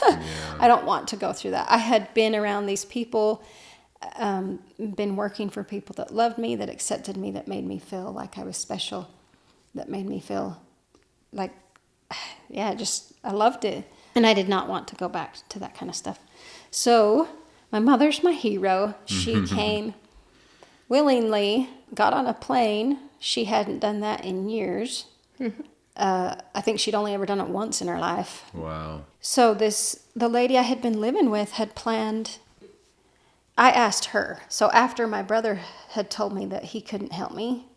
S1: I don't want to go through that. I had been around these people, been working for people that loved me, that accepted me, that made me feel like I was special, that made me feel like, I loved it. And I did not want to go back to that kind of stuff. So my mother's my hero. She came willingly, got on a plane. She hadn't done that in years. I think she'd only ever done it once in her life.
S2: Wow.
S1: So the lady I had been living with had planned, I asked her. So after my brother had told me that he couldn't help me,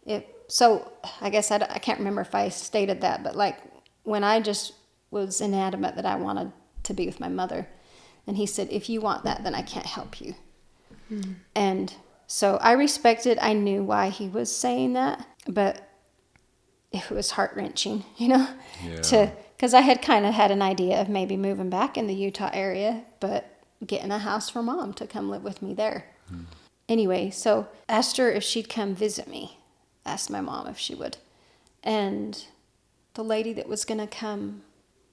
S1: so I guess I can't remember if I stated that, but like when I just was inadamant that I wanted to be with my mother, and he said, if you want that, then I can't help you. And so I respected, I knew why he was saying that, but it was heart-wrenching, because I had kind of had an idea of maybe moving back in the Utah area, but getting a house for Mom to come live with me there. Anyway, so asked her if she'd come visit me. Asked my mom if she would. And the lady that was going to come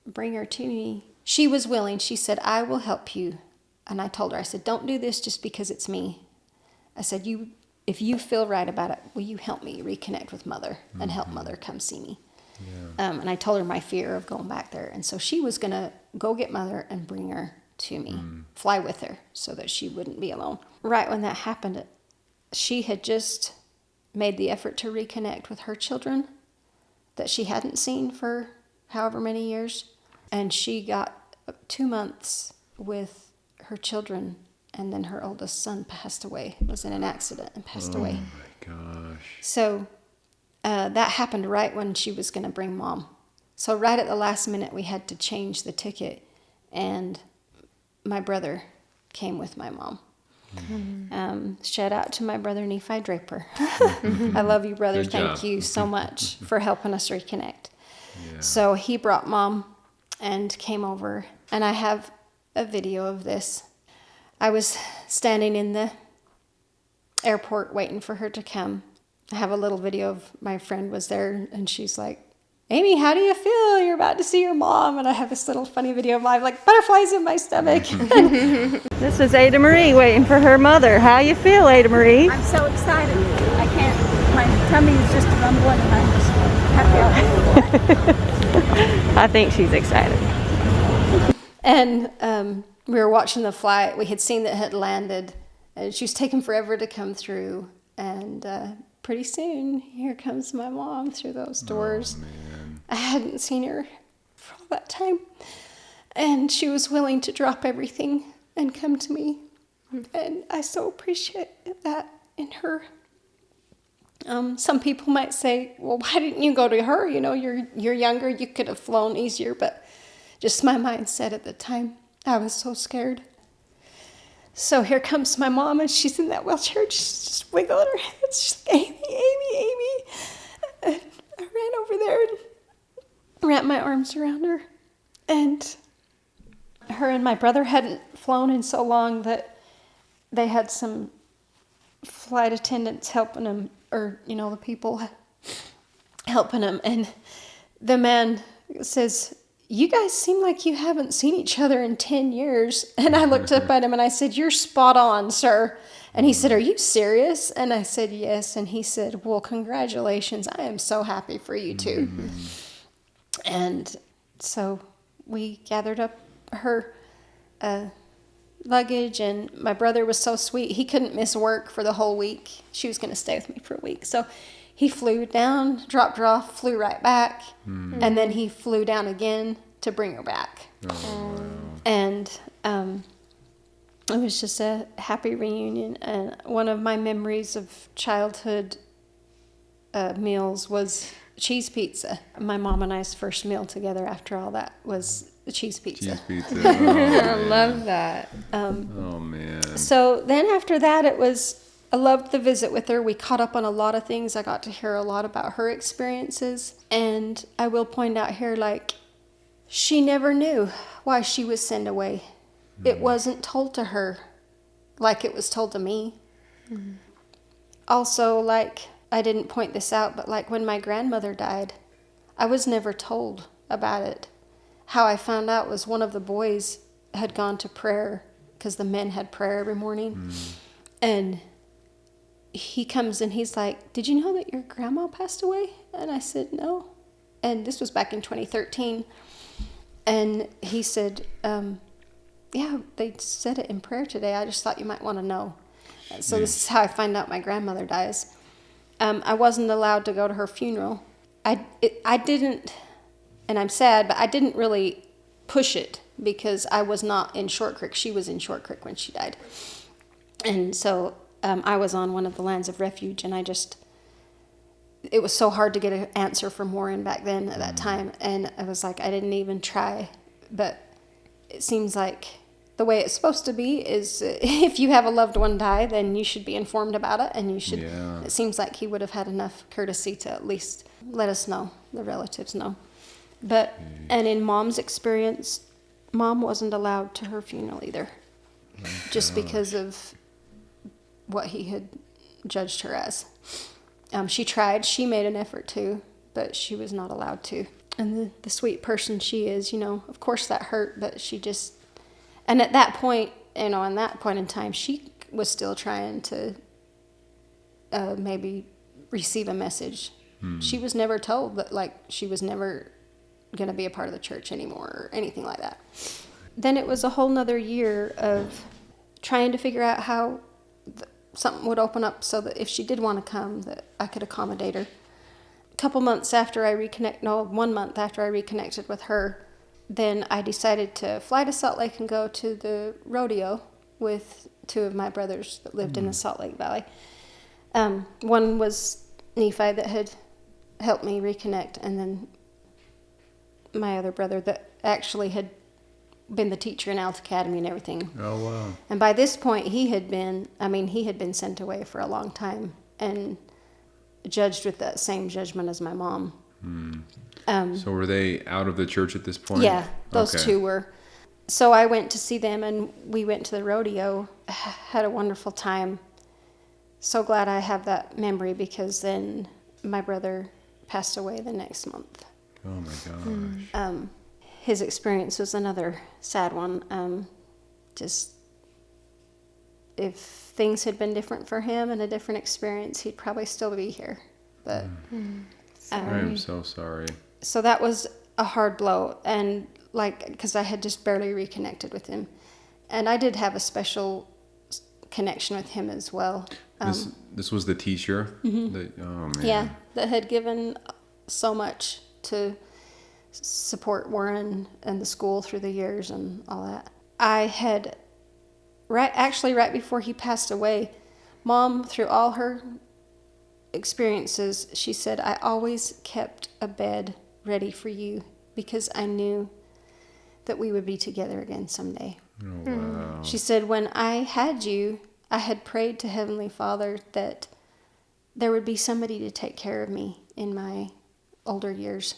S1: bring her to me, she was willing. She said, I will help you. And I told her, I said, don't do this just because it's me. I said, if you feel right about it, will you help me reconnect with Mother and help Mother come see me? And I told her my fear of going back there. And so she was going to go get Mother and bring her to me, fly with her so that she wouldn't be alone. Right when that happened, she had just made the effort to reconnect with her children that she hadn't seen for however many years. And she got 2 months with her children, and then her oldest son passed away, was in an accident and passed away.
S2: Oh my gosh.
S1: So that happened right when she was going to bring Mom. So right at the last minute, we had to change the ticket, and my brother came with my mom. Shout out to my brother Nephi Draper. I love you, brother.
S2: Good
S1: Thank
S2: job.
S1: you so much for helping us reconnect. So he brought Mom and came over, and I have a video of this. I was standing in the airport waiting for her to come. I have a little video of my friend was there, and she's like, Amy, how do you feel? You're about to see your mom. And I have this little funny video of mine, like butterflies in my stomach.
S4: This is Ada Marie waiting for her mother. How you feel, Ada Marie?
S5: I'm so excited. I can't, my tummy is just rumbling and I'm just happy.
S4: I think she's excited.
S1: And we were watching the flight. We had seen that it had landed, and she was taking forever to come through. And pretty soon, here comes my mom through those doors.
S2: Oh, man.
S1: I hadn't seen her for all that time. And she was willing to drop everything and come to me. And I so appreciate that in her. Some people might say, well, why didn't you go to her? You know, you're younger, you could have flown easier. But just my mindset at the time, I was so scared. So here comes my mom, and she's in that wheelchair, just wiggling her head. She's like, Amy, Amy, Amy. And I ran over there and wrapped my arms around her. And her and my brother hadn't flown in so long that they had some flight attendants helping them, or, you know, the people helping them. And the man says, you guys seem like you haven't seen each other in 10 years. And I looked up at him and I said, you're spot on, sir. And he said, are you serious? And I said, yes. And he said, well, congratulations. I am so happy for you too. And so we gathered up her luggage, and my brother was so sweet. He couldn't miss work for the whole week. She was going to stay with me for a week. So he flew down, dropped her off, flew right back, and then he flew down again to bring her back.
S2: Oh, wow.
S1: And it was just a happy reunion. And one of my memories of childhood meals was cheese pizza. My mom and I's first meal together after all that was the cheese pizza.
S2: Cheese pizza. Oh,
S3: I
S2: man.
S3: love that.
S2: Oh, man.
S1: So then after that, I loved the visit with her. We caught up on a lot of things. I got to hear a lot about her experiences. And I will point out here, like, she never knew why she was sent away. It wasn't told to her like it was told to me. Also, like, I didn't point this out, but like when my grandmother died, I was never told about it. How I found out was one of the boys had gone to prayer, because the men had prayer every morning. And he comes and he's like, "Did you know that your grandma passed away?" And I said, "No." And this was back in 2013. And he said, "Yeah, they said it in prayer today. I just thought you might want to know." So this is how I find out my grandmother dies. I wasn't allowed to go to her funeral. I didn't, and I'm sad, but I didn't really push it because I was not in Short Creek. She was in Short Creek when she died. And so I was on one of the lands of refuge, and it was so hard to get an answer from Warren back then at that time. And I was like, I didn't even try. But it seems like the way it's supposed to be is if you have a loved one die, then you should be informed about it. And you should, it seems like he would have had enough courtesy to at least let us know, the relatives know. But, and in Mom's experience, Mom wasn't allowed to her funeral either. Just because of what he had judged her as. She tried. She made an effort to, but she was not allowed to. And the sweet person she is, of course that hurt, but she just... And at that point, in time, she was still trying to maybe receive a message. She was never told that, like, she was never going to be a part of the church anymore or anything like that. Then it was a whole nother year of trying to figure out how something would open up so that if she did want to come, that I could accommodate her. A couple months after I 1 month after I reconnected with her, then I decided to fly to Salt Lake and go to the rodeo with 2 of my brothers that lived in the Salt Lake Valley. One was Nephi that had helped me reconnect, and then my other brother that actually had been the teacher in Alta Academy and everything.
S2: Oh, wow. And
S1: by this point, he had been sent away for a long time and judged with that same judgment as my mom.
S2: So were they out of the church at this point?
S1: Yeah, those 2 were. So I went to see them, and we went to the rodeo, had a wonderful time. So glad I have that memory, because then my brother passed away the next month.
S2: Oh my gosh.
S1: His experience was another sad one. Just if things had been different for him and a different experience, he'd probably still be here. But
S2: I am so sorry.
S1: So that was a hard blow, and because I had just barely reconnected with him, and I did have a special connection with him as well.
S2: This was the teacher. Oh man.
S1: Yeah, that had given so much to support Warren and the school through the years and all that. I had right before he passed away, Mom, through all her experiences, she said, "I always kept a bed ready for you because I knew that we would be together again someday."
S2: Oh, wow.
S1: She said, "When I had you, I had prayed to Heavenly Father that there would be somebody to take care of me in my older years.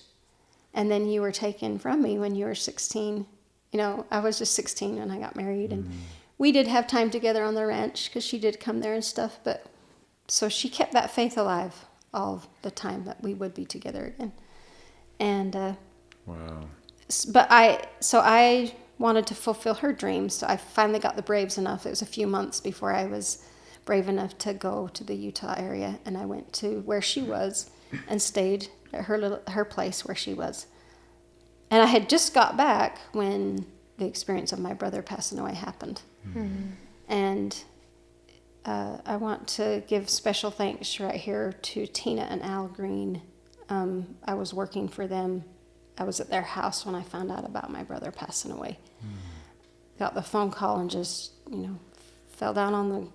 S1: And then you were taken from me when you were 16. I was just 16 when I got married. And we did have time together on the ranch because she did come there and stuff. But so she kept that faith alive all the time that we would be together again." And
S2: wow.
S1: But I wanted to fulfill her dreams. So I finally got the braves enough. It was a few months before I was brave enough to go to the Utah area. And I went to where she was and stayed at her place where she was. And I had just got back when the experience of my brother passing away happened. And I want to give special thanks right here to Tina and Al Green. I was working for them. I was at their house when I found out about my brother passing away. Got the phone call and just, fell down on the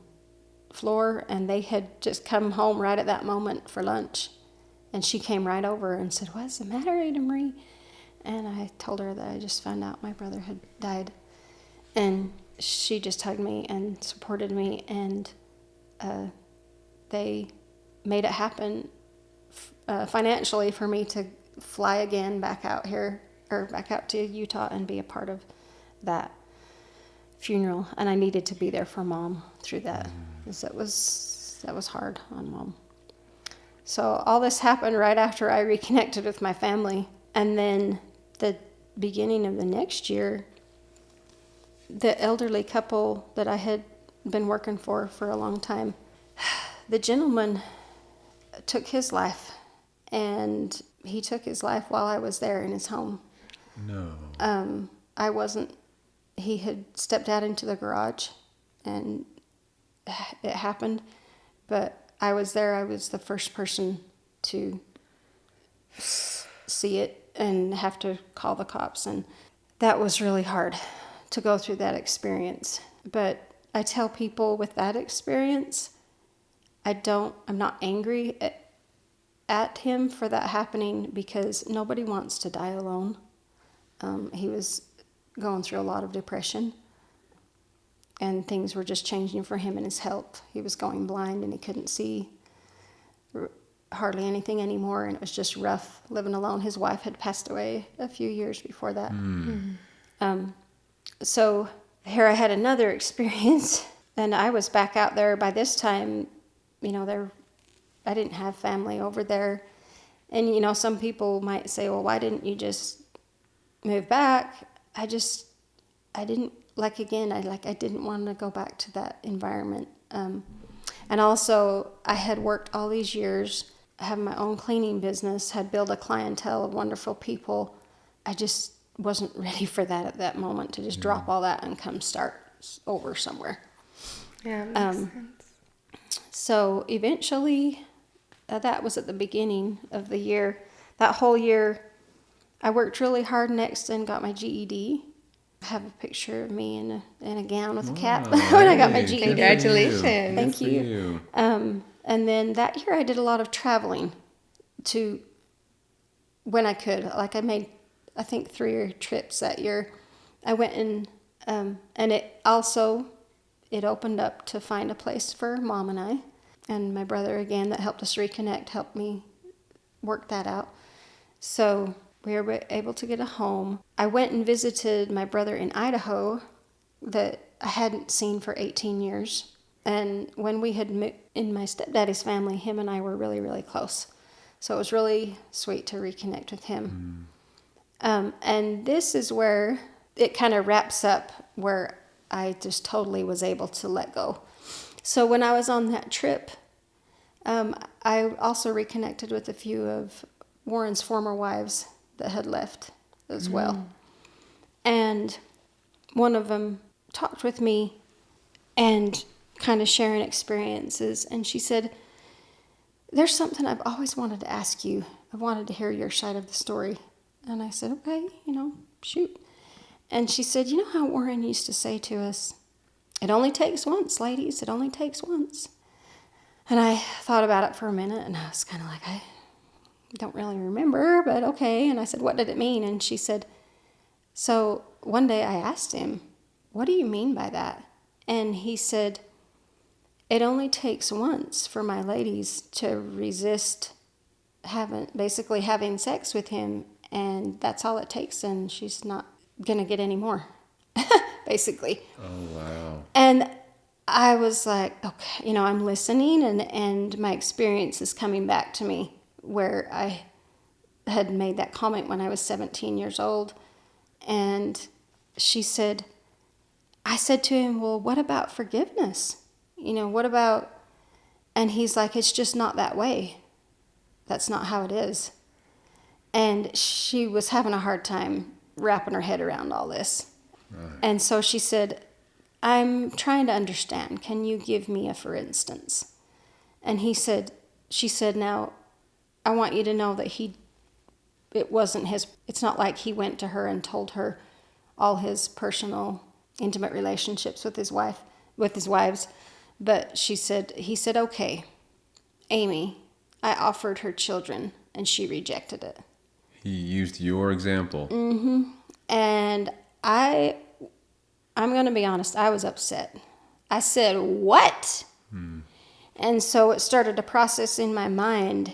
S1: floor, and they had just come home right at that moment for lunch. And she came right over and said, "What's the matter, Ada Marie?" And I told her that I just found out my brother had died. And she just hugged me and supported me, and they made it happen financially for me to fly again back out here, or back out to Utah and be a part of that funeral, and I needed to be there for Mom through that, because that was hard on Mom. So all this happened right after I reconnected with my family, and then the beginning of the next year, the elderly couple that I had been working for a long time, the gentleman took his life, and he took his life while I was there in his home.
S2: No.
S1: I wasn't, he had stepped out into the garage and it happened, but I was there. I was the first person to see it and have to call the cops. And that was really hard to go through that experience. But I tell people with that experience, I'm not angry at him for that happening, because nobody wants to die alone. He was going through a lot of depression, and things were just changing for him in his health. He was going blind, and he couldn't see hardly anything anymore, and it was just rough living alone. His wife had passed away a few years before that. So here I had another experience, and I was back out there by this time. I didn't have family over there. And, some people might say, well, why didn't you just move back? I didn't, I didn't want to go back to that environment. And also, I had worked all these years, had my own cleaning business, had built a clientele of wonderful people. I just wasn't ready for that at that moment, to just drop all that and come start over somewhere.
S3: Yeah, makes sense.
S1: So eventually, that was at the beginning of the year. That whole year, I worked really hard next and got my GED. I have a picture of me in a gown with a cap when I got my GED.
S3: Congratulations.
S1: Thank you. And then that year I did a lot of traveling to when I could. Like I made, I think, 3 trips that year. I went and it opened up to find a place for Mom and I. And my brother, again, that helped us reconnect, helped me work that out. So we were able to get a home. I went and visited my brother in Idaho that I hadn't seen for 18 years. And when we had moved in my stepdaddy's family, him and I were really, really close. So it was really sweet to reconnect with him. And this is where it kind of wraps up, where I just totally was able to let go. So when I was on that trip, I also reconnected with a few of Warren's former wives that had left as well. And one of them talked with me and kind of sharing experiences. And she said, there's something I've always wanted to ask you. I wanted to hear your side of the story. And I said, okay, shoot. And she said, you know how Warren used to say to us, it only takes once, ladies, it only takes once. And I thought about it for a minute, and I was kind of like, I don't really remember, but okay. And I said, what did it mean? And she said, so one day I asked him, what do you mean by that? And he said, it only takes once for my ladies to resist having sex with him, and that's all it takes, and she's not going to get any more, basically.
S2: Oh, wow.
S1: And I was like, okay, I'm listening, and my experience is coming back to me, where I had made that comment when I was 17 years old. And she said, I said to him, well, what about forgiveness? What about, and he's like, it's just not that way. That's not how it is. And she was having a hard time wrapping her head around all this. Right. And so she said, I'm trying to understand. Can you give me a for instance? And she said, now, I want you to know that it's not like he went to her and told her all his personal, intimate relationships with his wives. But he said, okay, Amy, I offered her children and she rejected it.
S2: He used your example.
S1: Mm-hmm. And I'm going to be honest, I was upset. I said, what? And so it started to process in my mind,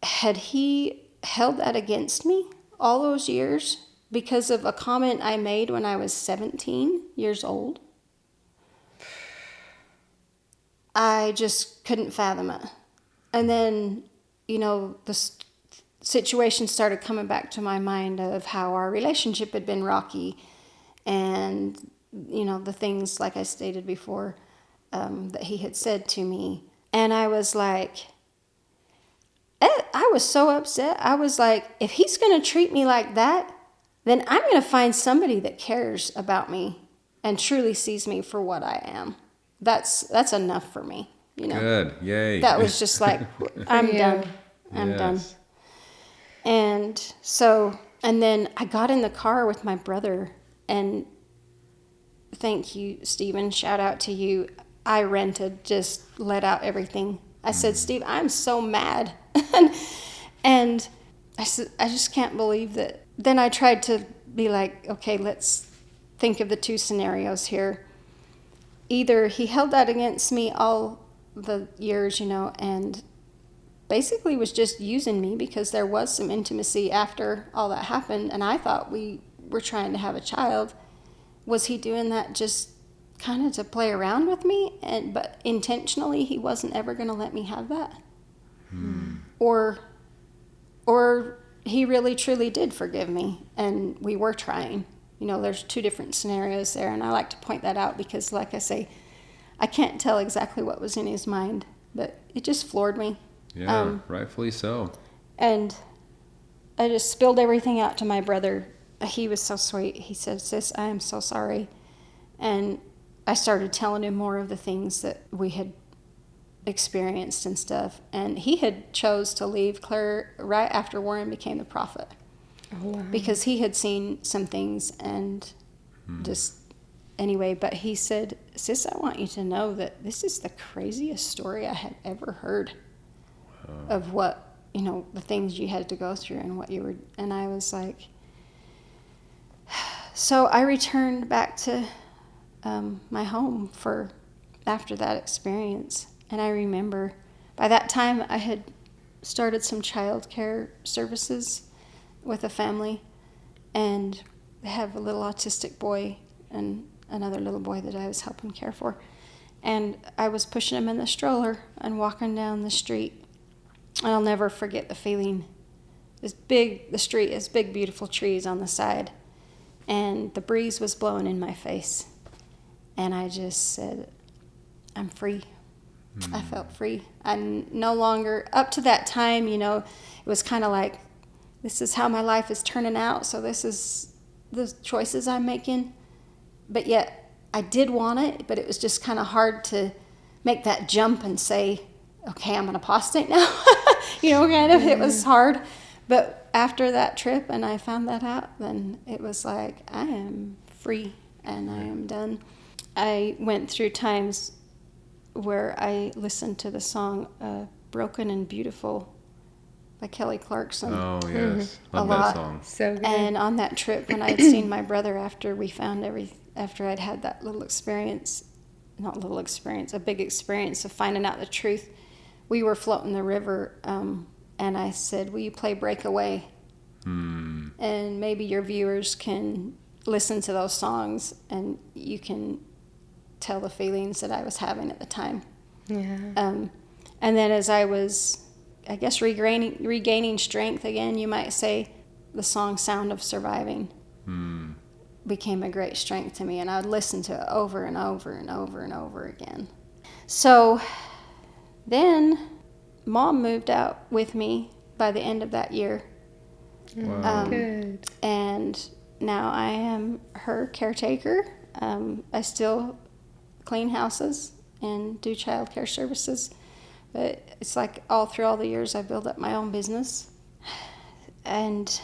S1: had he held that against me all those years because of a comment I made when I was 17 years old? I just couldn't fathom it. And then, the situation started coming back to my mind of how our relationship had been rocky, and, the things, like I stated before, that he had said to me. And I was like, I was so upset. I was like, if he's going to treat me like that, then I'm going to find somebody that cares about me and truly sees me for what I am. That's enough for me,
S2: Good. Yay.
S1: That was just like, I'm done. I'm done. And so, and then I got in the car with my brother, and thank you, Stephen. Shout out to you. I rented, just let out everything. I said, Steve, I'm so mad. And I said, I just can't believe that. Then I tried to be like, okay, let's think of the two scenarios here. Either he held that against me all the years, and basically was just using me because there was some intimacy after all that happened, and I thought we were trying to have a child. Was he doing that just kind of to play around with me, but intentionally he wasn't ever going to let me have that? Or he really truly did forgive me, and we were trying. There's two different scenarios there, and I like to point that out because, like I say, I can't tell exactly what was in his mind, but it just floored me.
S2: Yeah, rightfully so.
S1: And I just spilled everything out to my brother. He was so sweet. He said, sis, I am so sorry. And I started telling him more of the things that we had experienced and stuff. And he had chose to leave Claire right after Warren became the prophet.
S3: Oh, wow.
S1: Because he had seen some things and just anyway. But he said, sis, I want you to know that this is the craziest story I had ever heard of what, the things you had to go through and what you were. And I was like, so I returned back to my home after that experience. And I remember by that time I had started some child care services with a family, and they have a little autistic boy and another little boy that I was helping care for. And I was pushing him in the stroller and walking down the street. And I'll never forget the feeling. The street is big, beautiful trees on the side. And the breeze was blowing in my face. And I just said, I'm free. I felt free. I no longer, up to that time, it was kind of like, this is how my life is turning out, so this is the choices I'm making. But yet, I did want it, but it was just kind of hard to make that jump and say, okay, I'm an apostate now. It was hard. But after that trip, and I found that out, then it was like, I am free, and I am done. I went through times where I listened to the song Broken and Beautiful by Kelly Clarkson.
S2: Oh, yes. Love
S1: A
S2: that
S1: lot.
S2: song.
S3: So good.
S1: And on that trip, when I had seen my brother after I'd had that a big experience of finding out the truth, we were floating the river, and I said, will you play Breakaway? And maybe your viewers can listen to those songs, and you can tell the feelings that I was having at the time.
S3: Yeah.
S1: And then as I was, I guess, regaining strength again, you might say, the song Sound of Surviving became a great strength to me, and I would listen to it over and over and over and over again. So then Mom moved out with me by the end of that year.
S2: Wow.
S3: Good.
S1: And now I am her caretaker. I still clean houses and do child care services. But it's like all through all the years I built up my own business. And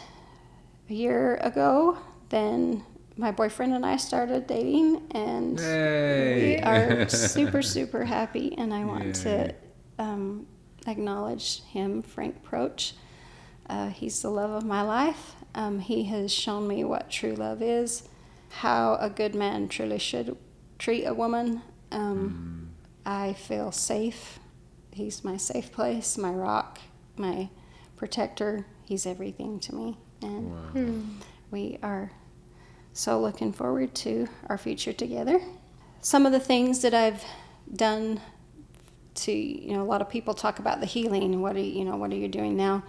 S1: a year ago, then my boyfriend and I started dating, and
S2: Yay.
S1: we are super, super happy. And I want to acknowledge him, Frank Proch. He's the love of my life. He has shown me what true love is, how a good man truly should treat a woman. I feel safe. He's my safe place, my rock, my protector. He's everything to me. And we are so looking forward to our future together. Some of the things that I've done to, a lot of people talk about the healing. What are you doing now?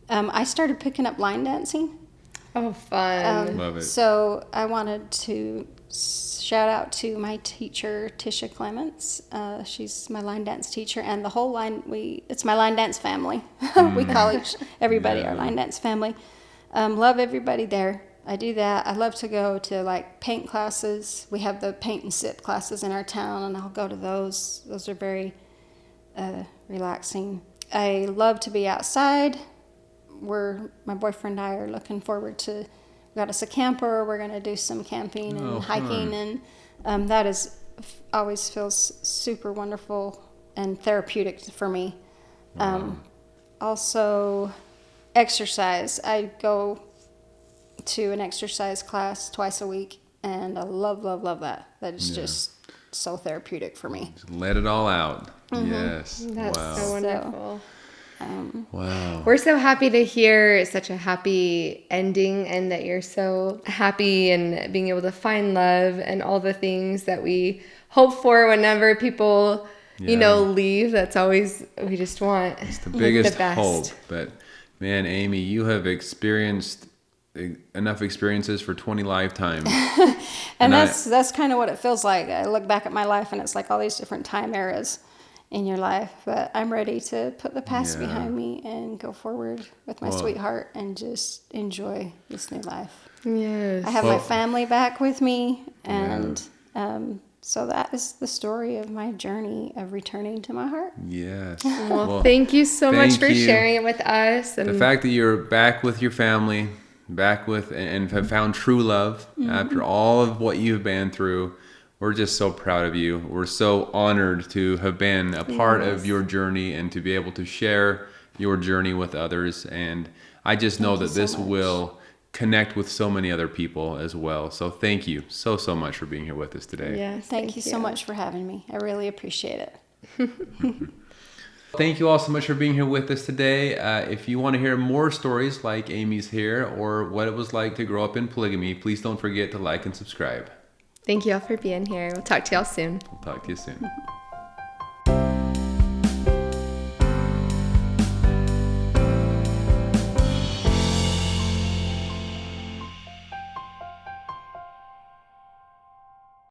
S1: I started picking up line dancing.
S3: Oh, fun.
S2: Love it.
S1: So I wanted to shout out to my teacher, Tisha Clements. She's my line dance teacher, and the whole line, it's my line dance family. We call everybody our line dance family. Love everybody there. I do that. I love to go to like paint classes. We have the paint and sip classes in our town, and I'll go to those. Those are very relaxing. I love to be outside. My boyfriend and I are looking forward to, we got us a camper. We're going to do some camping and hiking, and that always feels super wonderful and therapeutic for me. Also, exercise. I go to an exercise class twice a week, and I love that. That is just so therapeutic for me.
S2: Just let it all out. Yes.
S3: That's so wonderful.
S2: Wow.
S3: We're so happy to hear such a happy ending, and that you're so happy and being able to find love and all the things that we hope for whenever people, leave. That's always, we just want
S2: It's the biggest
S3: the best.
S2: hope. But man, Amy, you have experienced enough experiences for 20 lifetimes.
S1: And that's kind of what it feels like. I look back at my life, and it's like all these different time eras in your life, but I'm ready to put the past behind me and go forward with my sweetheart and just enjoy this new life.
S3: Yes.
S1: I have my family back with me, and so that is the story of my journey of returning to my heart.
S2: Yes.
S3: Well, thank you so much for
S2: you.
S3: sharing it with us. And
S2: The fact that you're back with your family, back with, and have found true love after all of what you've been through, we're just so proud of you. We're so honored to have been a part of your journey and to be able to share your journey with others. And I just know that this will connect with so many other people as well. So thank you so much for being here with us today.
S3: yes,
S1: Thank you so much for having me. I really appreciate it.
S2: Thank you all so much for being here with us today. If you want to hear more stories like Amy's here, or what it was like to grow up in polygamy, please don't forget to like and subscribe.
S3: Thank you all for being here. We'll talk to y'all soon.
S2: We'll talk to you soon.